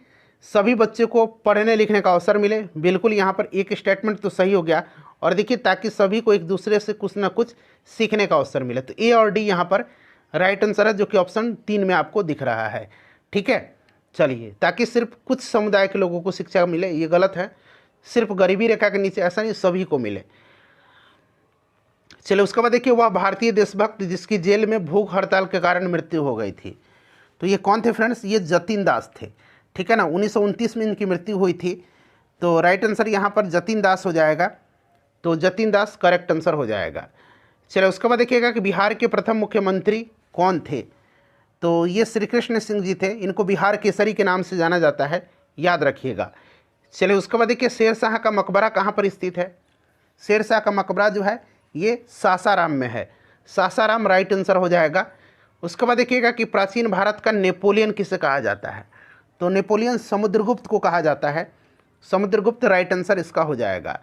सभी बच्चे को पढ़ने लिखने का अवसर मिले, बिल्कुल यहाँ पर एक स्टेटमेंट तो सही हो गया। और देखिए ताकि सभी को एक दूसरे से कुछ ना कुछ सीखने का अवसर मिले, तो ए और डी यहाँ पर राइट आंसर है, जो कि ऑप्शन 3 में आपको दिख रहा है, ठीक है। चलिए ताकि सिर्फ कुछ समुदाय के लोगों को शिक्षा मिले, ये गलत है, सिर्फ गरीबी रेखा के नीचे ऐसा नहीं, सभी को मिले। चलिए उसके बाद देखिए वह भारतीय देशभक्त जिसकी जेल में भूख हड़ताल के कारण मृत्यु हो गई थी, तो ये कौन थे फ्रेंड्स, ये जतिन दास थे, ठीक है ना। 1929 में इनकी मृत्यु हुई थी, तो राइट आंसर यहाँ पर जतिन दास हो जाएगा, तो जतिन दास करेक्ट आंसर हो जाएगा। चलिए उसके बाद देखिएगा कि बिहार के प्रथम मुख्यमंत्री कौन थे, तो ये श्री कृष्ण सिंह जी थे, इनको बिहार केसरी के नाम से जाना जाता है, याद रखिएगा। चलिए उसके बाद देखिए शेरशाह का मकबरा कहाँ पर स्थित है, शेरशाह का मकबरा जो है ये सासाराम में है। सासाराम राइट आंसर हो जाएगा। उसके बाद देखिएगा कि प्राचीन भारत का नेपोलियन किसे कहा जाता है, तो नेपोलियन समुद्रगुप्त को कहा जाता है। समुद्रगुप्त राइट आंसर इसका हो जाएगा।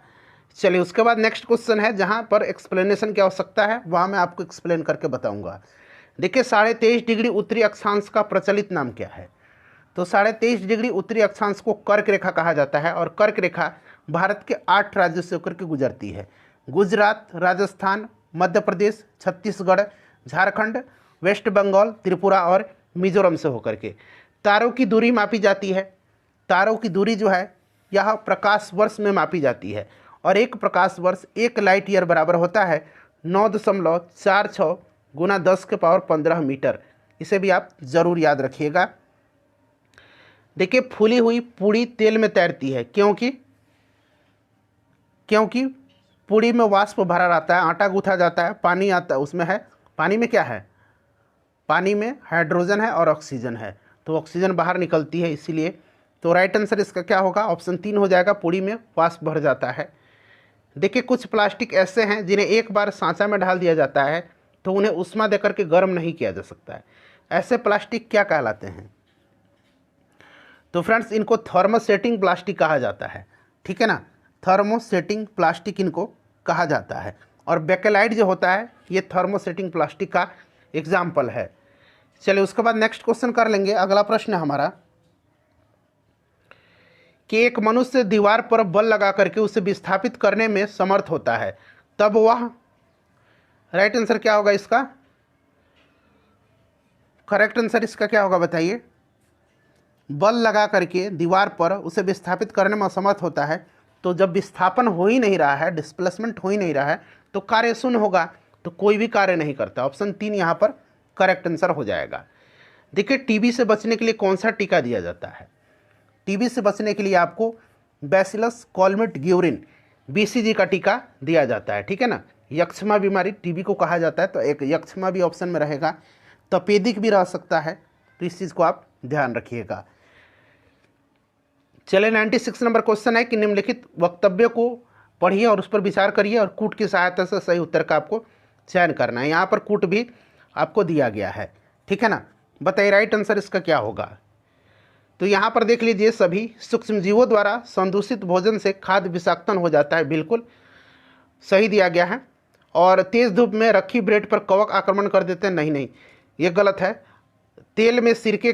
चलिए उसके बाद नेक्स्ट क्वेश्चन है जहाँ पर एक्सप्लेनेशन की आवश्यकता है, वहाँ मैं आपको एक्सप्लेन करके बताऊँगा। देखिए 23.5 डिग्री उत्तरी अक्षांश का प्रचलित नाम क्या है, तो 23.5 डिग्री उत्तरी अक्षांश को कर्क रेखा कहा जाता है। और कर्क रेखा भारत के 8 राज्यों से होकर के गुजरती है। गुजरात, राजस्थान, मध्य प्रदेश, छत्तीसगढ़, झारखंड, वेस्ट बंगाल, त्रिपुरा और मिजोरम से होकर के। तारों की दूरी मापी जाती है। तारों की दूरी जो है यह प्रकाश वर्ष में मापी जाती है और एक प्रकाश वर्ष 1 लाइट ईयर बराबर होता है 9.46 गुना 10 के पावर 15 मीटर। इसे भी आप ज़रूर याद रखिएगा। देखिए फूली हुई पूड़ी तेल में तैरती है क्योंकि पूड़ी में वाष्प भरा रहता है, आटा गूंथा जाता है, पानी आता है उसमें है। पानी में क्या है, पानी में हाइड्रोजन है और ऑक्सीजन है, तो ऑक्सीजन बाहर निकलती है इसीलिए। तो राइट आंसर इसका क्या होगा, ऑप्शन 3 हो जाएगा, पूड़ी में वाष्प भर जाता है। देखिए कुछ प्लास्टिक ऐसे हैं जिन्हें एक बार सांचा में डाल दिया जाता है तो उन्हें उष्मा देकर के गर्म नहीं किया जा सकता है। ऐसे प्लास्टिक क्या कहलाते हैं, तो फ्रेंड्स इनको थर्मोसेटिंग प्लास्टिक कहा जाता है। ठीक है ना, थर्मोसेटिंग प्लास्टिक इनको कहा जाता है। और बेकेलाइट जो होता है ये थर्मोसेटिंग प्लास्टिक का एग्जाम्पल है। चलिए उसके बाद नेक्स्ट क्वेश्चन कर लेंगे। अगला प्रश्न है हमारा कि एक मनुष्य दीवार पर बल लगा करके उसे विस्थापित करने में समर्थ होता है, तब वह, राइट आंसर क्या होगा इसका, करेक्ट आंसर इसका क्या होगा बताइए। बल लगा करके दीवार पर उसे विस्थापित करने में असमर्थ होता है, तो जब विस्थापन हो ही नहीं रहा है, डिस्प्लेसमेंट हो ही नहीं रहा है, तो कार्य शून्य होगा, तो कोई भी कार्य नहीं करता। ऑप्शन 3 यहाँ पर करेक्ट आंसर हो जाएगा। देखिए टीबी से बचने के लिए कौन सा टीका दिया जाता है, टीबी से बचने के लिए आपको बैसिलस कॉलमेट ग्यूरिन BCG का टीका दिया जाता है। ठीक है ना, यक्ष्मा बीमारी टीबी को कहा जाता है, तो एक यक्ष्मा भी ऑप्शन में रहेगा, तपेदिक भी रह सकता है, तो इस चीज़ को आप ध्यान रखिएगा। चले 96 नंबर क्वेश्चन है कि निम्नलिखित वक्तव्य को पढ़िए और उस पर विचार करिए और कूट की सहायता से सही उत्तर का आपको चयन करना है। यहाँ पर कूट भी आपको दिया गया है। ठीक है ना, बताइए राइट आंसर इसका क्या होगा। तो यहाँ पर देख लीजिए, सभी सूक्ष्मजीवों द्वारा संदूषित भोजन से खाद्य विषाक्तन हो जाता है, बिल्कुल सही दिया गया है। और तेज़ धूप में रखी ब्रेड पर कवक आक्रमण कर देते हैं, नहीं, ये गलत है। तेल में सिरके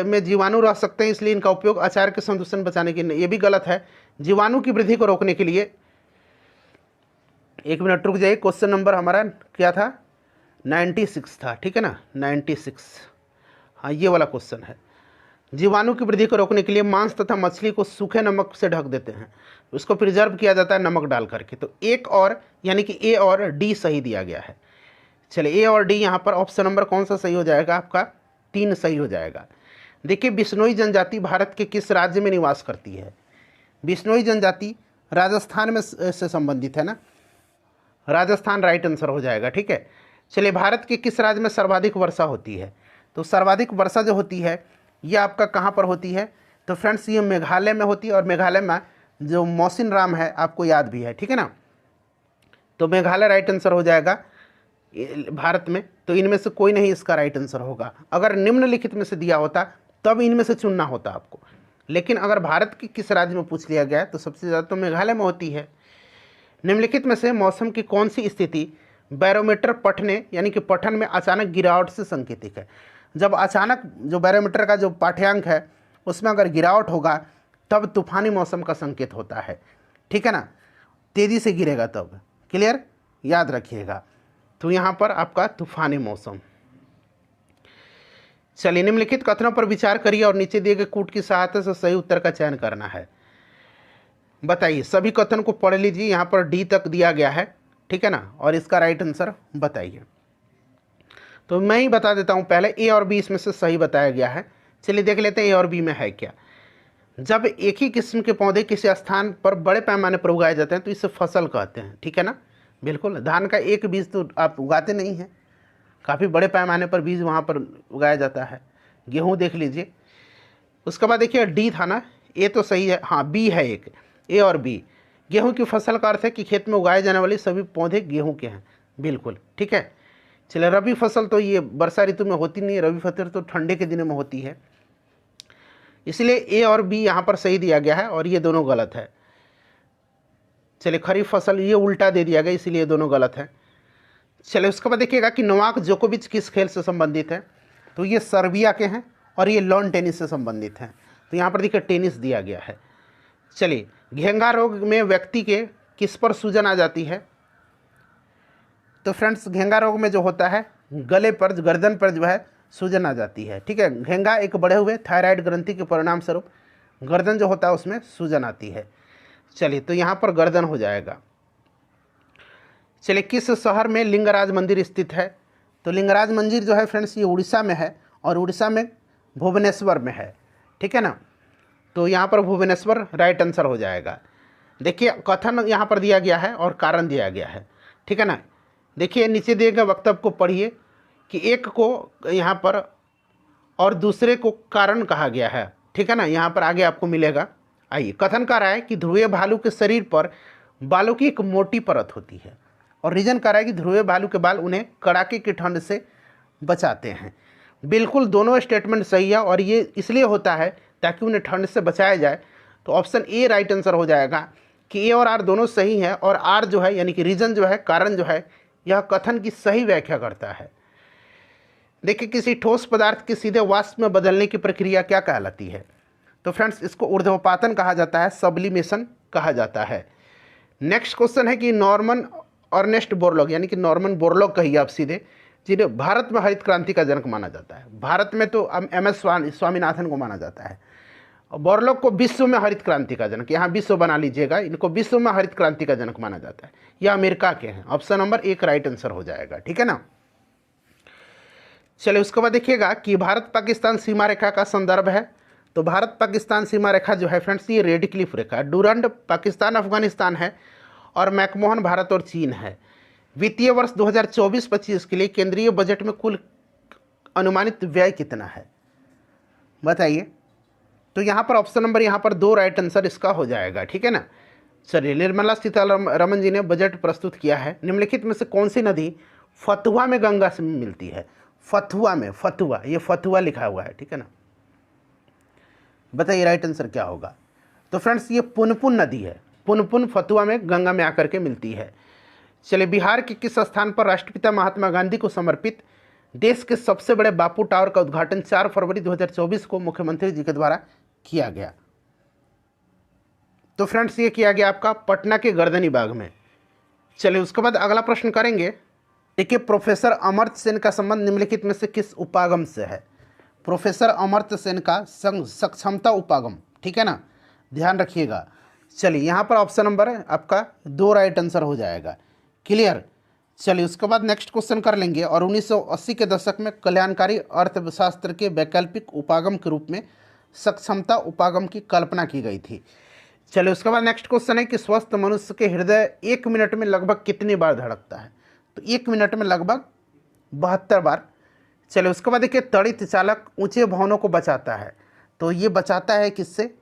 में जीवाणु रह सकते हैं, इसलिए इनका उपयोग अचार के संदूषण बचाने के लिए, ये भी गलत है। जीवाणु की वृद्धि को रोकने के लिए, एक मिनट रुक जाइए, क्वेश्चन नंबर हमारा क्या था, 96 था। ठीक है ना, 96, हाँ ये वाला क्वेश्चन है। जीवाणु की वृद्धि को रोकने के लिए मांस तथा मछली को सूखे नमक से ढक देते हैं, उसको प्रिजर्व किया जाता है नमक डाल करके। तो एक और, यानी कि ए और डी सही दिया गया है। चलिए ए और डी यहाँ पर ऑप्शन नंबर कौन सा सही हो जाएगा, आपका 3 सही हो जाएगा। देखिए बिश्नोई जनजाति भारत के किस राज्य में निवास करती है, बिश्नोई जनजाति राजस्थान में से संबंधित है ना, राजस्थान राइट आंसर हो जाएगा। ठीक है, चलिए भारत के किस राज्य में सर्वाधिक वर्षा होती है, तो सर्वाधिक वर्षा जो होती है ये आपका कहाँ पर होती है, तो फ्रेंड्स ये मेघालय में होती है। और मेघालय में जो मौसिन राम है आपको याद भी है। ठीक है ना, तो मेघालय राइट आंसर हो जाएगा भारत में। तो इनमें से कोई नहीं इसका राइट आंसर होगा। अगर निम्नलिखित में से दिया होता तब इनमें से चुनना होता आपको, लेकिन अगर भारत के किस राज्य में पूछ लिया गया है तो सबसे ज़्यादा तो मेघालय में होती है। निम्नलिखित में से मौसम की कौन सी स्थिति बैरोमीटर पठने, यानी कि पठन में अचानक गिरावट से संकेतिक है। जब अचानक जो बैरोमीटर का जो पाठ्यांक है उसमें अगर गिरावट होगा तब तूफानी मौसम का संकेत होता है। ठीक है ना, तेज़ी से गिरेगा तब, क्लियर, याद रखिएगा। तो यहाँ पर आपका तूफानी मौसम। चलिए निम्नलिखित कथनों पर विचार करिए और नीचे दिए गए कूट की सहायता से सही उत्तर का चयन करना है। बताइए, सभी कथन को पढ़ लीजिए, यहाँ पर डी तक दिया गया है। ठीक है ना, और इसका राइट आंसर बताइए। तो मैं ही बता देता हूँ पहले, ए और बी इसमें से सही बताया गया है। चलिए देख लेते हैं ए और बी में है क्या। जब एक ही किस्म के पौधे किसी स्थान पर बड़े पैमाने पर उगाए जाते हैं तो इसे फसल कहते हैं। ठीक है ना, बिल्कुल। धान का एक बीज तो आप उगाते नहीं हैं, काफ़ी बड़े पैमाने पर बीज वहाँ पर उगाया जाता है। गेहूँ देख लीजिए। उसके बाद देखिए डी था ना, ए तो सही है, हाँ बी है एक, ए और बी। गेहूं की फसल का अर्थ है कि खेत में उगाए जाने वाले सभी पौधे गेहूं के हैं, बिल्कुल ठीक है। चलिए, रबी फसल तो ये वर्षा ऋतु में होती नहीं है, रबी फसल तो ठंडे के दिनों में होती है, इसलिए ए और बी यहाँ पर सही दिया गया है और ये दोनों गलत है। चलिए, खरीफ फसल ये उल्टा दे दिया गया, इसीलिए ये दोनों गलत है। चलिए, उसके बाद देखिएगा कि नोवाक जोकोविच किस खेल से संबंधित है, तो ये सर्बिया के हैं और ये लॉन टेनिस से संबंधित हैं। तो यहाँ पर देखिए टेनिस दिया गया है। चलिए, घेंगा रोग में व्यक्ति के किस पर सूजन आ जाती है, तो फ्रेंड्स घेंगा रोग में जो होता है गले पर, गर्दन पर जो है सूजन आ जाती है, ठीक है। घेंगा एक बढ़े हुए थायराइड ग्रंथि के परिणाम स्वरूप गर्दन जो होता है उसमें सूजन आती है। चलिए, तो यहाँ पर गर्दन हो जाएगा। चलिए, किस शहर में लिंगराज मंदिर स्थित है, तो लिंगराज मंदिर जो है फ्रेंड्स ये उड़ीसा में है और उड़ीसा में भुवनेश्वर में है, ठीक है ना। तो यहाँ पर भुवनेश्वर राइट आंसर हो जाएगा। देखिए, कथन यहाँ पर दिया गया है और कारण दिया गया है, ठीक है ना। देखिए, नीचे दिए गए वक्तव्य को पढ़िए कि एक को यहाँ पर और दूसरे को कारण कहा गया है, ठीक है ना। यहाँ पर आगे आपको मिलेगा। आइए, कथन कर रहा है कि ध्रुवीय भालू के शरीर पर बालों की एक मोटी परत होती है और रीजन कर रहा है कि ध्रुवीय भालू के बाल उन्हें कड़ाके की ठंड से बचाते हैं। बिल्कुल दोनों स्टेटमेंट सही है और ये इसलिए होता है ताकि उन्हें ठंड से बचाया जाए। तो ऑप्शन ए राइट आंसर हो जाएगा कि ए और आर दोनों सही है और आर जो है यानी कि रीजन जो है, कारण जो है, यह कथन की सही व्याख्या करता है। देखिए, किसी ठोस पदार्थ के सीधे वाष्प में बदलने की प्रक्रिया क्या कहलाती है, तो फ्रेंड्स इसको ऊर्ध्वपातन कहा जाता है, सब्लिमेशन कहा जाता है। नेक्स्ट क्वेश्चन है कि नॉर्मन अर्नेस्ट बोरलॉग यानी कि नॉर्मन बोरलॉग कहिए आप सीधे, जिन्हें भारत में हरित क्रांति का जनक माना जाता है। भारत में तो एम एस स्वामीनाथन को माना जाता है, और बोरलॉग को विश्व में हरित क्रांति का जनक, यहाँ विश्व बना लीजिएगा, इनको विश्व में हरित क्रांति का जनक माना जाता है। यह अमेरिका के हैं। ऑप्शन नंबर 1 राइट आंसर हो जाएगा, ठीक है ना। चलिए, उसके बाद देखिएगा कि भारत पाकिस्तान सीमा रेखा का संदर्भ है, तो भारत पाकिस्तान सीमा रेखा जो है फ्रेंड्स ये रेड क्लिफ रेखा, डूरंड पाकिस्तान अफगानिस्तान है और मैकमोहन भारत और चीन है। वित्तीय वर्ष 2024-25 के लिए केंद्रीय बजट में कुल अनुमानित व्यय कितना है, बताइए। तो यहाँ पर ऑप्शन नंबर यहाँ पर 2 राइट आंसर इसका हो जाएगा, ठीक है ना। चलिए, निर्मला सीतारमन जी ने बजट प्रस्तुत किया है। निम्नलिखित में से कौन सी नदी फतुहा में गंगा से मिलती है, फतुहा में, फतुहा, ये फतुहा लिखा हुआ है, ठीक है ना। बताइए राइट आंसर क्या होगा, तो फ्रेंड्स ये पुनपुन नदी है, पुनपुन फतुहा में गंगा में आकर के मिलती है। चलिए, बिहार के किस स्थान पर राष्ट्रपिता महात्मा गांधी को समर्पित देश के सबसे बड़े बापू टावर का उद्घाटन 4 फरवरी 2024 को मुख्यमंत्री जी के द्वारा किया गया, तो फ्रेंड्स ये किया गया आपका पटना के गर्दनी बाग में। चलिए, उसके बाद अगला प्रश्न करेंगे। देखिए, प्रोफेसर अमर्त्य सेन का संबंध निम्नलिखित में से किस उपागम से है, प्रोफेसर अमर्त्य सेन का सक्षमता उपागम, ठीक है ना, ध्यान रखिएगा। चलिए, यहाँ पर ऑप्शन नंबर आपका 2 राइट आंसर हो जाएगा, क्लियर। चलिए, उसके बाद नेक्स्ट क्वेश्चन कर लेंगे। और 1980 के दशक में कल्याणकारी अर्थशास्त्र के वैकल्पिक उपागम के रूप में सक्षमता उपागम की कल्पना की गई थी। चलिए, उसके बाद नेक्स्ट क्वेश्चन है कि स्वस्थ मनुष्य के हृदय 1 मिनट में लगभग कितनी बार धड़कता है, तो 1 मिनट में लगभग 72 बार। चलिए, उसके बाद देखिए, तड़ित चालक ऊंचे भवनों को बचाता है, तो ये बचाता है किससे,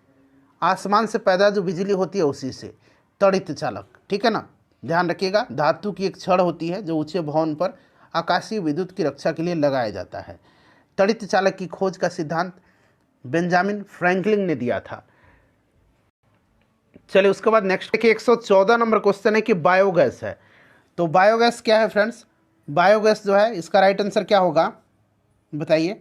आसमान से पैदा जो बिजली होती है उसी से, तड़ित चालक, ठीक है ना, ध्यान रखिएगा। धातु की एक छड़ होती है जो ऊंचे भवन पर आकाशीय विद्युत की रक्षा के लिए लगाया जाता है। तड़ित चालक की खोज का सिद्धांत बेंजामिन फ्रैंकलिन ने दिया था। चलिए, उसके बाद नेक्स्ट देखिए 114 नंबर क्वेश्चन है कि बायोगैस है, तो बायोगैस क्या है फ्रेंड्स, बायोगैस जो है इसका राइट आंसर क्या होगा, बताइए।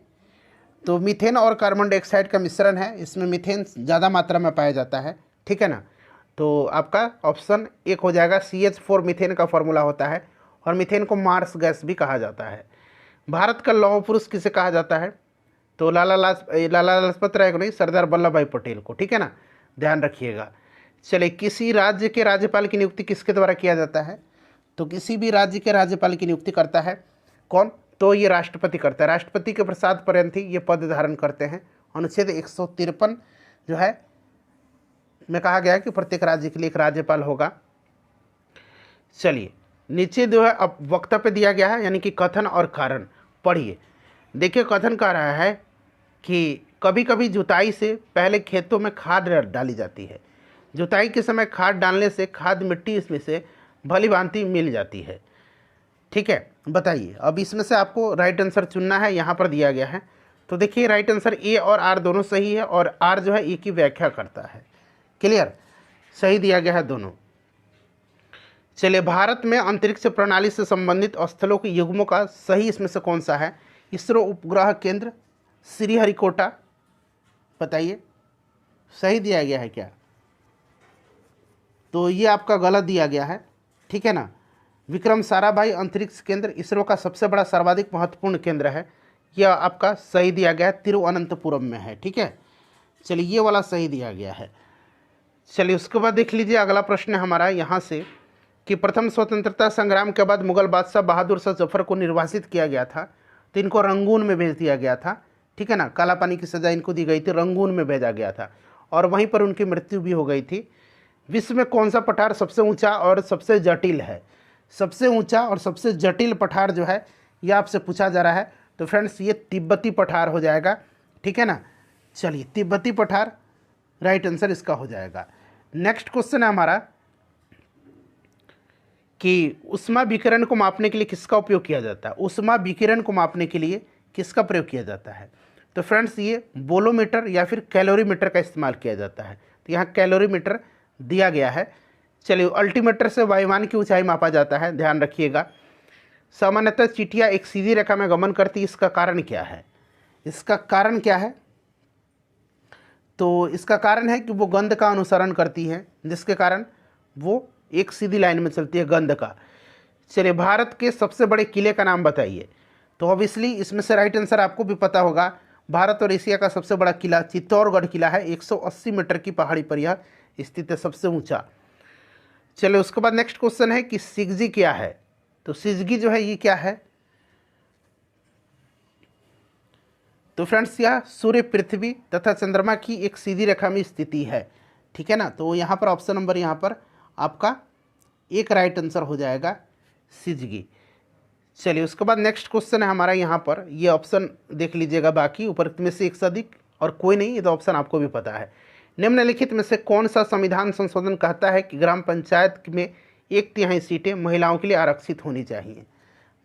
तो मीथेन और कार्बन डाइऑक्साइड का मिश्रण है, इसमें मीथेन ज़्यादा मात्रा में पाया जाता है, ठीक है ना। तो आपका ऑप्शन 1 हो जाएगा, CH4 मीथेन का फॉर्मूला होता है और मीथेन को मार्स गैस भी कहा जाता है। भारत का लौह पुरुष किसे कहा जाता है, तो लाला लाजपत राय को नहीं, सरदार वल्लभ भाई पटेल को, ठीक है ना, ध्यान रखिएगा। चलिए, किसी राज्य के राज्यपाल की नियुक्ति किसके द्वारा किया जाता है, तो किसी भी राज्य के राज्यपाल की नियुक्ति करता है कौन, तो ये राष्ट्रपति करता है। राष्ट्रपति के प्रसाद पर्यंत ही ये पद धारण करते हैं। अनुच्छेद 153 जो है में कहा गया है कि प्रत्येक राज्य के लिए एक राज्यपाल होगा। चलिए, नीचे जो है अब वक्तव्य दिया गया है, यानी कि कथन और कारण पढ़िए। देखिए, कथन कह रहा है कि कभी कभी जुताई से पहले खेतों में खाद डाली जाती है, जुताई के समय खाद डालने से खाद मिट्टी इसमें से भली भांति मिल जाती है। ठीक है, बताइए अब इसमें से आपको राइट आंसर चुनना है, यहाँ पर दिया गया है। तो देखिए राइट आंसर ए और आर दोनों सही है, और आर जो है ए की व्याख्या करता है। क्लियर, सही दिया गया है दोनों। चलिए, भारत में अंतरिक्ष प्रणाली से संबंधित स्थलों के युग्मों का सही इसमें से कौन सा है? इसरो उपग्रह केंद्र, श्रीहरिकोटा, बताइए सही दिया गया है क्या? तो ये आपका गलत दिया गया है, ठीक है ना। विक्रम साराभाई अंतरिक्ष केंद्र इसरो का सबसे बड़ा सर्वाधिक महत्वपूर्ण केंद्र है, यह आपका सही दिया गया है, तिरुवनंतपुरम में है। ठीक है, चलिए ये वाला सही दिया गया है। चलिए उसके बाद देख लीजिए अगला प्रश्न हमारा यहाँ से कि प्रथम स्वतंत्रता संग्राम के बाद मुगल बादशाह बहादुर शाह जफर को निर्वासित किया गया था, तो इनको रंगून में भेज दिया गया था। ठीक है ना, काला पानी की सज़ा इनको दी गई थी, रंगून में भेजा गया था और वहीं पर उनकी मृत्यु भी हो गई थी। विश्व में कौन सा पठार सबसे ऊंचा और सबसे जटिल है? सबसे ऊंचा और सबसे जटिल पठार जो है यह आपसे पूछा जा रहा है। तो फ्रेंड्स ये तिब्बती पठार हो जाएगा। ठीक है ना, चलिए तिब्बती पठार राइट आंसर इसका हो जाएगा। नेक्स्ट क्वेश्चन है हमारा कि ऊष्मा विकिरण को मापने के लिए किसका उपयोग किया जाता है? ऊष्मा विकिरण को मापने के लिए किसका प्रयोग किया जाता है? तो फ्रेंड्स ये बोलोमीटर या फिर कैलोरीमीटर का इस्तेमाल किया जाता है। तो यहाँ कैलोरीमीटर दिया गया है। चलिए, अल्टीमीटर से वायुयान की ऊंचाई मापा जाता है, ध्यान रखिएगा। सामान्यतः चींटियाँ एक सीधी रेखा में गमन करती, इसका कारण क्या है? इसका कारण क्या है? तो इसका कारण है कि वो गंध का अनुसरण करती है, जिसके कारण वो एक सीधी लाइन में चलती है गंध का। चलिए, भारत के सबसे बड़े किले का नाम बताइए। तो ऑब्वियसली इसमें से राइट आंसर आपको भी पता होगा, भारत और एशिया का सबसे बड़ा किला चित्तौड़गढ़ किला है। 180 मीटर की पहाड़ी पर यह स्थित है, सबसे ऊंचा। चलिए उसके बाद नेक्स्ट क्वेश्चन है कि सिगजी क्या है? तो सिजगी जो है ये क्या है? तो फ्रेंड्स यह सूर्य, पृथ्वी तथा चंद्रमा की एक सीधी रेखा में स्थिति है। ठीक है ना, तो यहाँ पर ऑप्शन नंबर यहाँ पर आपका एक राइट आंसर हो जाएगा, सिजगी। चलिए उसके बाद नेक्स्ट क्वेश्चन है हमारा यहाँ पर, ये ऑप्शन देख लीजिएगा, बाकी ऊपर में से एक से अधिक और कोई नहीं, ये तो ऑप्शन आपको भी पता है। निम्नलिखित में से कौन सा संविधान संशोधन कहता है कि ग्राम पंचायत में 1/3 सीटें महिलाओं के लिए आरक्षित होनी चाहिए?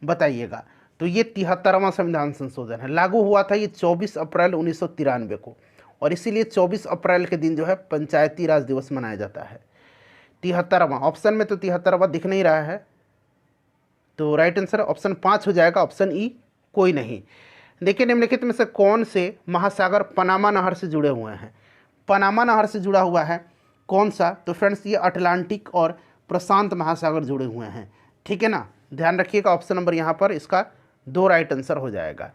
बताइएगा। तो ये 73वां संविधान संशोधन है, लागू हुआ था ये 24 अप्रैल 1993 को, और इसीलिए 24 अप्रैल के दिन जो है पंचायती राज दिवस मनाया जाता है। 73वां, ऑप्शन में तो 73वां दिख नहीं रहा है, तो राइट आंसर ऑप्शन 5 हो जाएगा, ऑप्शन ई कोई नहीं। देखिए निम्नलिखित में से कौन से महासागर पनामा नहर से जुड़े हुए हैं? पनामा नहर से जुड़ा हुआ है कौन सा? तो फ्रेंड्स ये अटलांटिक और प्रशांत महासागर जुड़े हुए हैं। ठीक है ना, ध्यान रखिएगा, ऑप्शन नंबर यहाँ पर इसका 2 राइट आंसर हो जाएगा।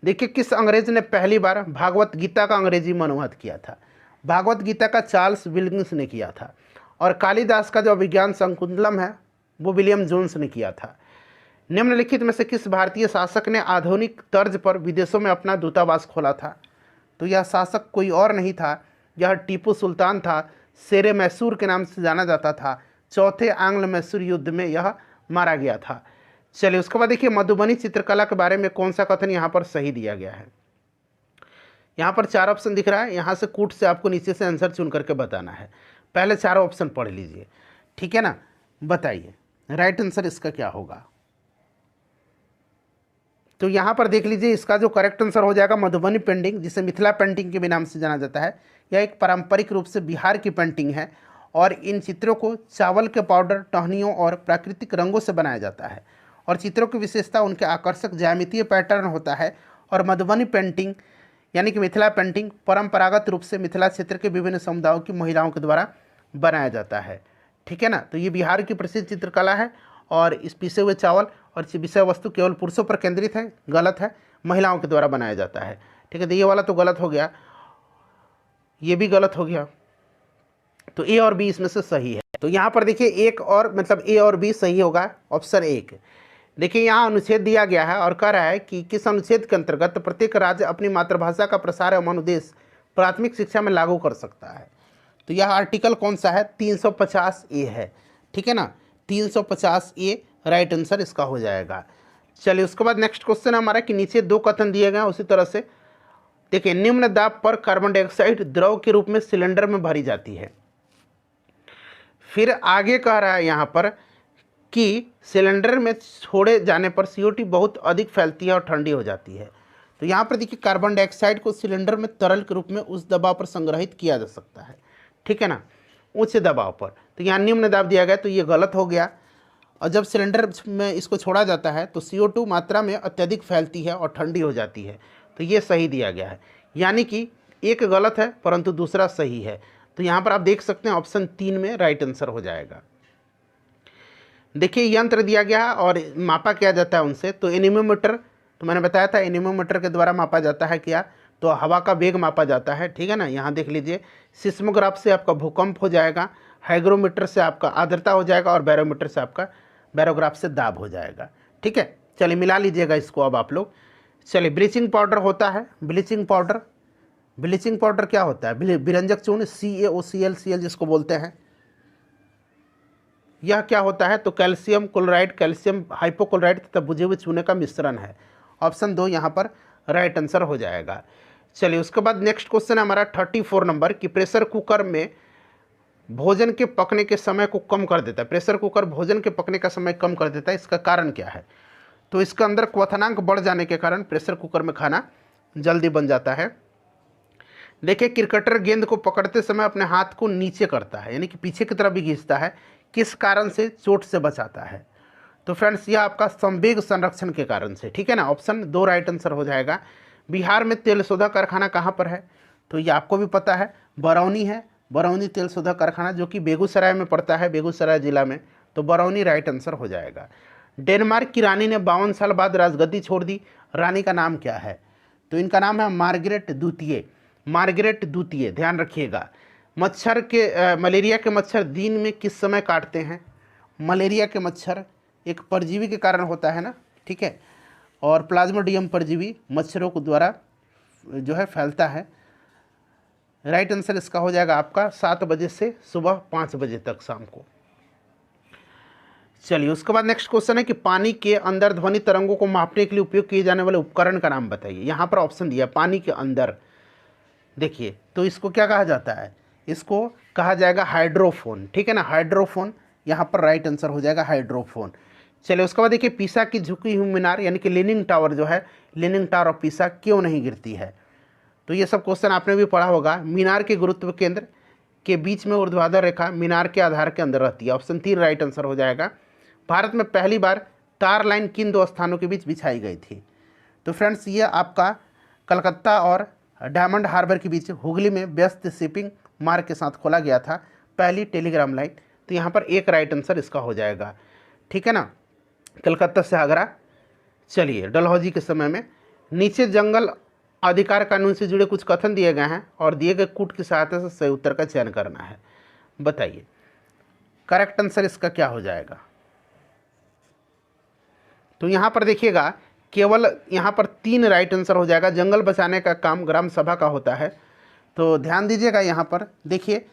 देखिए किस अंग्रेज ने पहली बार भागवत गीता का अंग्रेजी में अनुवाद किया था? भागवत गीता का चार्ल्स विल्किंस ने किया था, और कालिदास का जो अभिज्ञान शकुंतलम है वो विलियम जोन्स ने किया था। निम्नलिखित में से किस भारतीय शासक ने आधुनिक तर्ज पर विदेशों में अपना दूतावास खोला था? तो यह शासक कोई और नहीं था, यह टीपू सुल्तान था। शेरे मैसूर के नाम से जाना जाता था। चौथे आंग्ल मैसूर युद्ध में यह मारा गया था। चलिए उसके बाद देखिए मधुबनी चित्रकला के बारे में कौन सा कथन यहाँ पर सही दिया गया है? यहाँ पर 4 ऑप्शन दिख रहा है, यहाँ से कूट से आपको नीचे से आंसर चुन करके बताना है। पहले 4 ऑप्शन पढ़ लीजिए, ठीक है ना, बताइए राइट आंसर इसका क्या होगा? तो यहाँ पर देख लीजिए, इसका जो करेक्ट आंसर हो जाएगा मधुबनी पेंटिंग, जिसे मिथिला पेंटिंग के भी नाम से जाना जाता है। यह एक पारंपरिक रूप से बिहार की पेंटिंग है, और इन चित्रों को चावल के पाउडर, टहनियों और प्राकृतिक रंगों से बनाया जाता है। और चित्रों की विशेषता उनके आकर्षक ज्यामितीय पैटर्न होता है। और मधुबनी पेंटिंग यानी कि मिथिला पेंटिंग परंपरागत रूप से मिथिला क्षेत्र के विभिन्न समुदायों की महिलाओं के द्वारा बनाया जाता है। ठीक है ना, तो ये बिहार की प्रसिद्ध चित्रकला है, और इस पिसे हुए चावल और विषय वस्तु केवल पुरुषों पर केंद्रित है, गलत है, महिलाओं के द्वारा बनाया जाता है। ठीक है, तो ये वाला तो गलत हो गया, ये भी गलत हो गया, तो ए और बी इसमें से सही है। तो यहाँ पर देखिए एक और मतलब ए और बी सही होगा, ऑप्शन 1। देखिए यहाँ अनुच्छेद दिया गया है और कह रहा है कि किस अनुच्छेद के अंतर्गत प्रत्येक राज्य अपनी मातृभाषा का प्रसार एवं अनुदेश प्राथमिक शिक्षा में लागू कर सकता है। तो यह आर्टिकल कौन सा है? 350A है। ठीक है ना, 350A राइट आंसर इसका हो जाएगा। चलिए उसके बाद नेक्स्ट क्वेश्चन हमारा कि नीचे 2 कथन दिए गए हैं उसी तरह से। देखिए निम्न दाब पर कार्बन डाइऑक्साइड द्रव के रूप में सिलेंडर में भरी जाती है। फिर आगे कह रहा है यहाँ पर कि सिलेंडर में छोड़े जाने पर CO2 बहुत अधिक फैलती है और ठंडी हो जाती है। तो यहाँ पर देखिए कार्बन डाइऑक्साइड को सिलेंडर में तरल के रूप में उस दबाव पर संग्रहित किया जा सकता है, ठीक है ना, उच्च दबाव पर। तो यहाँ निम्न दाब दिया गया, तो ये गलत हो गया। और जब सिलेंडर में इसको छोड़ा जाता है तो CO2 मात्रा में अत्यधिक फैलती है और ठंडी हो जाती है, तो ये सही दिया गया है। यानी कि एक गलत है परंतु दूसरा सही है। तो यहाँ पर आप देख सकते हैं ऑप्शन 3 में राइट आंसर हो जाएगा। देखिए यंत्र दिया गया है और मापा किया जाता है उनसे। तो एनीमोमीटर, तो मैंने बताया था एनीमोमीटर के द्वारा मापा जाता है क्या, तो हवा का वेग मापा जाता है, ठीक है ना। यहाँ देख लीजिए, सिस्मोग्राफ से आपका भूकंप हो जाएगा, हाइग्रोमीटर से आपका आर्द्रता हो जाएगा और बैरोमीटर से आपका बैरोग्राफ से दाब हो जाएगा, ठीक है। चलिए मिला लीजिएगा इसको अब आप लोग। चलिए ब्लीचिंग पाउडर होता है, ब्लीचिंग पाउडर, ब्लीचिंग पाउडर क्या होता है, विरंजक चूर्ण CaOCl जिसको बोलते हैं, यह क्या होता है, तो कैल्शियम क्लोराइड, कैल्शियम हाइपोक्लोराइड तथा बुझे हुए चूने का मिश्रण है। ऑप्शन 2 यहाँ पर राइट आंसर हो जाएगा। चलिए उसके बाद नेक्स्ट क्वेश्चन है हमारा 34 नंबर कि प्रेशर कुकर में भोजन के पकने के समय को कम कर देता है। प्रेशर कुकर भोजन के पकने का समय कम कर देता है, इसका कारण क्या है, तो इसके अंदर क्वथनांक बढ़ जाने के कारण प्रेशर कुकर में खाना जल्दी बन जाता है। देखिए क्रिकेटर गेंद को पकड़ते समय अपने हाथ को नीचे करता है, यानी कि पीछे की तरफ भी खींचता है, किस कारण से, चोट से बचाता है। तो फ्रेंड्स यह आपका संवेग संरक्षण के कारण से, ठीक है ना। ऑप्शन 2 राइट आंसर हो जाएगा। बिहार में तेल शोधक कारखाना कहाँ पर है, तो ये आपको भी पता है, बरौनी है, बरौनी तेल शोधक कारखाना जो कि बेगूसराय में पड़ता है, बेगूसराय जिला में, तो बरौनी राइट आंसर हो जाएगा। डेनमार्क की रानी ने 52 साल बाद राजगद्दी छोड़ दी, रानी का नाम क्या है, तो इनका नाम है मार्गरेट द्वितीय, मार्गरेट द्वितीय, ध्यान रखिएगा। मच्छर के मलेरिया के मच्छर दिन में किस समय काटते हैं, मलेरिया के मच्छर एक परजीवी के कारण होता है ना, ठीक है, और प्लाज्मोडियम परजीवी मच्छरों के द्वारा जो है फैलता है। राइट आंसर इसका हो जाएगा आपका 7 बजे से सुबह 5 बजे तक शाम को। चलिए उसके बाद नेक्स्ट क्वेश्चन है कि पानी के अंदर ध्वनि तरंगों को मापने के लिए उपयोग किए जाने वाले उपकरण का नाम बताइए। यहाँ पर ऑप्शन दिया पानी के अंदर, देखिए तो इसको क्या कहा जाता है, इसको कहा जाएगा हाइड्रोफोन, ठीक है ना, हाइड्रोफोन यहाँ पर राइट आंसर हो जाएगा हाइड्रोफोन। चलिए उसके बाद देखिए पीसा की झुकी हुई मीनार यानी कि लीनिंग टावर जो है, लीनिंग टावर ऑफ पीसा क्यों नहीं गिरती है, तो ये सब क्वेश्चन आपने भी पढ़ा होगा। मीनार के गुरुत्व केंद्र के बीच में ऊर्ध्वाधर रेखा मीनार के आधार के अंदर रहती है। ऑप्शन 3 राइट आंसर हो जाएगा। भारत में पहली बार तार लाइन किन 2 स्थानों के बीच बिछाई गई थी, तो फ्रेंड्स ये आपका कलकत्ता और डायमंड हार्बर के बीच हुगली में व्यस्त शिपिंग मार्ग के साथ खोला गया था पहली टेलीग्राम लाइन। तो यहाँ पर एक राइट आंसर इसका हो जाएगा, ठीक है ना, कलकत्ता से आगरा। चलिए डलहौजी के समय में नीचे जंगल अधिकार कानून से जुड़े कुछ कथन दिए गए हैं और दिए गए कूट की सहायता से सही उत्तर का चयन करना है। बताइए करेक्ट आंसर इसका क्या हो जाएगा, तो यहाँ पर देखिएगा केवल यहाँ पर 3 राइट आंसर हो जाएगा। जंगल बचाने का काम ग्राम सभा का होता है, तो ध्यान दीजिएगा। यहाँ पर देखिए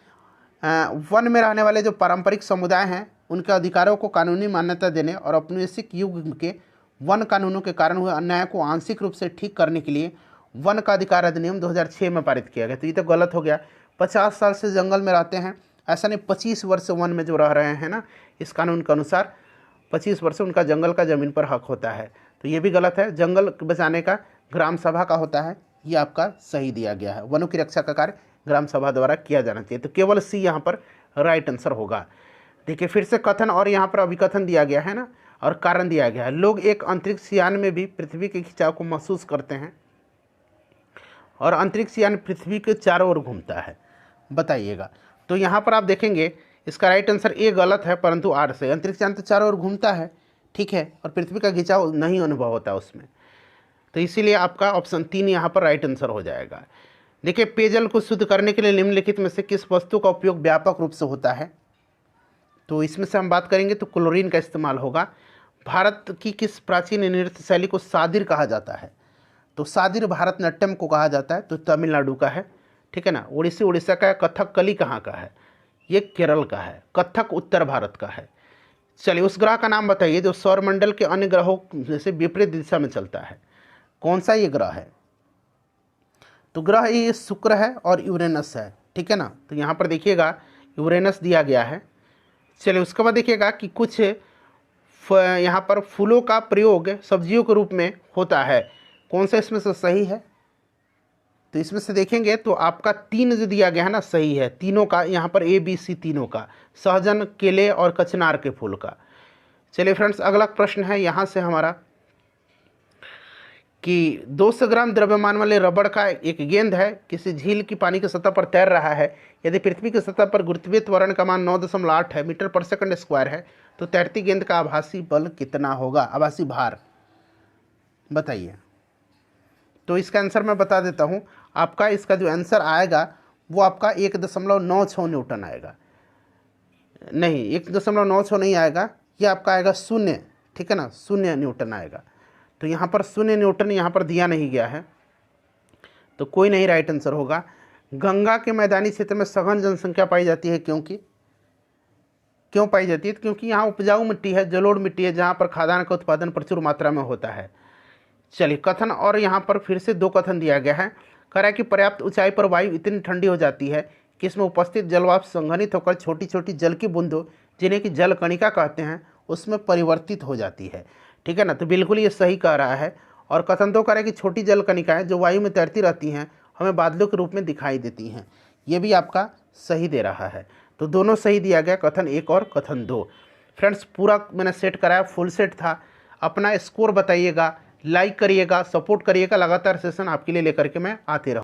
वन में रहने वाले जो पारंपरिक समुदाय हैं उनके अधिकारों को कानूनी मान्यता देने और औपनिवेशिक युग के वन कानूनों के कारण हुए अन्याय को आंशिक रूप से ठीक करने के लिए वन का अधिकार अधिनियम 2006 में पारित किया गया। तो ये तो गलत हो गया, 50 साल से जंगल में रहते हैं, ऐसा नहीं, 25 वर्ष वन में जो रह रहे हैं ना, इस कानून के अनुसार 25 वर्ष उनका जंगल का ज़मीन पर हक होता है, तो ये भी गलत है। जंगल बचाने का ग्राम सभा का होता है, ये आपका सही दिया गया है। वनों की रक्षा का कार्य ग्राम सभा द्वारा किया जाना चाहिए, तो केवल सी यहाँ पर राइट आंसर होगा। देखिए फिर से कथन और यहाँ पर अभिकथन दिया गया है ना, और कारण दिया गया है। लोग एक अंतरिक्ष यान में भी पृथ्वी के खिंचाव को महसूस करते हैं और अंतरिक्ष यान पृथ्वी के चारों ओर घूमता है, बताइएगा। तो यहाँ पर आप देखेंगे इसका राइट आंसर ए गलत है परंतु आर से। अंतरिक्ष यान तो चारों ओर घूमता है, ठीक है, और पृथ्वी का खिंचाव नहीं अनुभव होता है उसमें, तो इसीलिए आपका ऑप्शन 3 यहाँ पर राइट आंसर हो जाएगा। देखिए पेयजल को शुद्ध करने के लिए निम्नलिखित में से किस वस्तु का उपयोग व्यापक रूप से होता है, तो इसमें से हम बात करेंगे तो क्लोरीन का इस्तेमाल होगा। भारत की किस प्राचीन नृत्य शैली को सादिर कहा जाता है, तो सादिर भारतनाट्यम को कहा जाता है, तो तमिलनाडु का है, ठीक है ना। उड़ीसा का है। कथकली कहाँ का है, ये केरल का है। कथक उत्तर भारत का है। चलिए उस ग्रह का नाम बताइए जो सौरमंडल के अन्य ग्रहों से विपरीत दिशा में चलता है, कौन सा ये ग्रह है, तो ग्रह ये शुक्र है और यूरेनस है, ठीक है ना। तो यहाँ पर देखिएगा यूरेनस दिया गया है, चलिए उसके बाद देखिएगा कि कुछ यहाँ पर फूलों का प्रयोग सब्जियों के रूप में होता है, कौन सा इसमें से सही है? तो इसमें से देखेंगे तो आपका 3 जो दिया गया है ना सही है, तीनों का यहाँ पर ABC तीनों का, सहजन, केले और कचनार के फूल का। चलिए फ्रेंड्स अगला प्रश्न है यहाँ से हमारा कि 200 ग्राम द्रव्यमान वाले रबड़ का एक गेंद है, किसी झील की पानी की सतह पर तैर रहा है। यदि पृथ्वी की सतह पर गुरुत्वीय त्वरण का मान 9.8 है मीटर पर सेकंड स्क्वायर है तो तैरती गेंद का आभासी बल कितना होगा, आभासी भार बताइए। तो इसका आंसर मैं बता देता हूँ, आपका इसका जो आंसर आएगा वो आपका 1.96 न्यूटन आएगा। नहीं 1.96 नहीं आएगा, ये आपका आएगा 0, ठीक है ना, 0 न्यूटन आएगा। तो यहाँ पर 0 न्यूटन यहाँ पर दिया नहीं गया है, तो कोई नहीं राइट आंसर होगा। गंगा के मैदानी क्षेत्र में सघन जनसंख्या पाई जाती है, क्यों पाई जाती है? क्योंकि यहाँ उपजाऊ मिट्टी है, जलोढ़ मिट्टी है, जहाँ पर खाद्यान्न का उत्पादन प्रचुर मात्रा में होता है। चलिए कथन, और यहाँ पर फिर से 2 कथन दिया गया है। कह रहा है कि पर्याप्त ऊंचाई पर वायु इतनी ठंडी हो जाती है कि इसमें उपस्थित जलवाष्प संघनित होकर छोटी छोटी जल की बूंदों, जिन्हें कि जल कणिका कहते हैं, उसमें परिवर्तित हो जाती है, ठीक है ना। तो बिल्कुल ये सही कह रहा है। और कथन 2 कह रहा है कि छोटी जल कणिकाएँ जो वायु में तैरती रहती हैं हमें बादलों के रूप में दिखाई देती हैं, ये भी आपका सही दे रहा है। तो दोनों सही दिया गया, कथन 1 और कथन 2। फ्रेंड्स पूरा मैंने सेट कराया, फुल सेट था। अपना स्कोर बताइएगा, लाइक करिएगा, सपोर्ट करिएगा, लगातार सेशन आपके लिए लेकर के मैं आते रहूँ।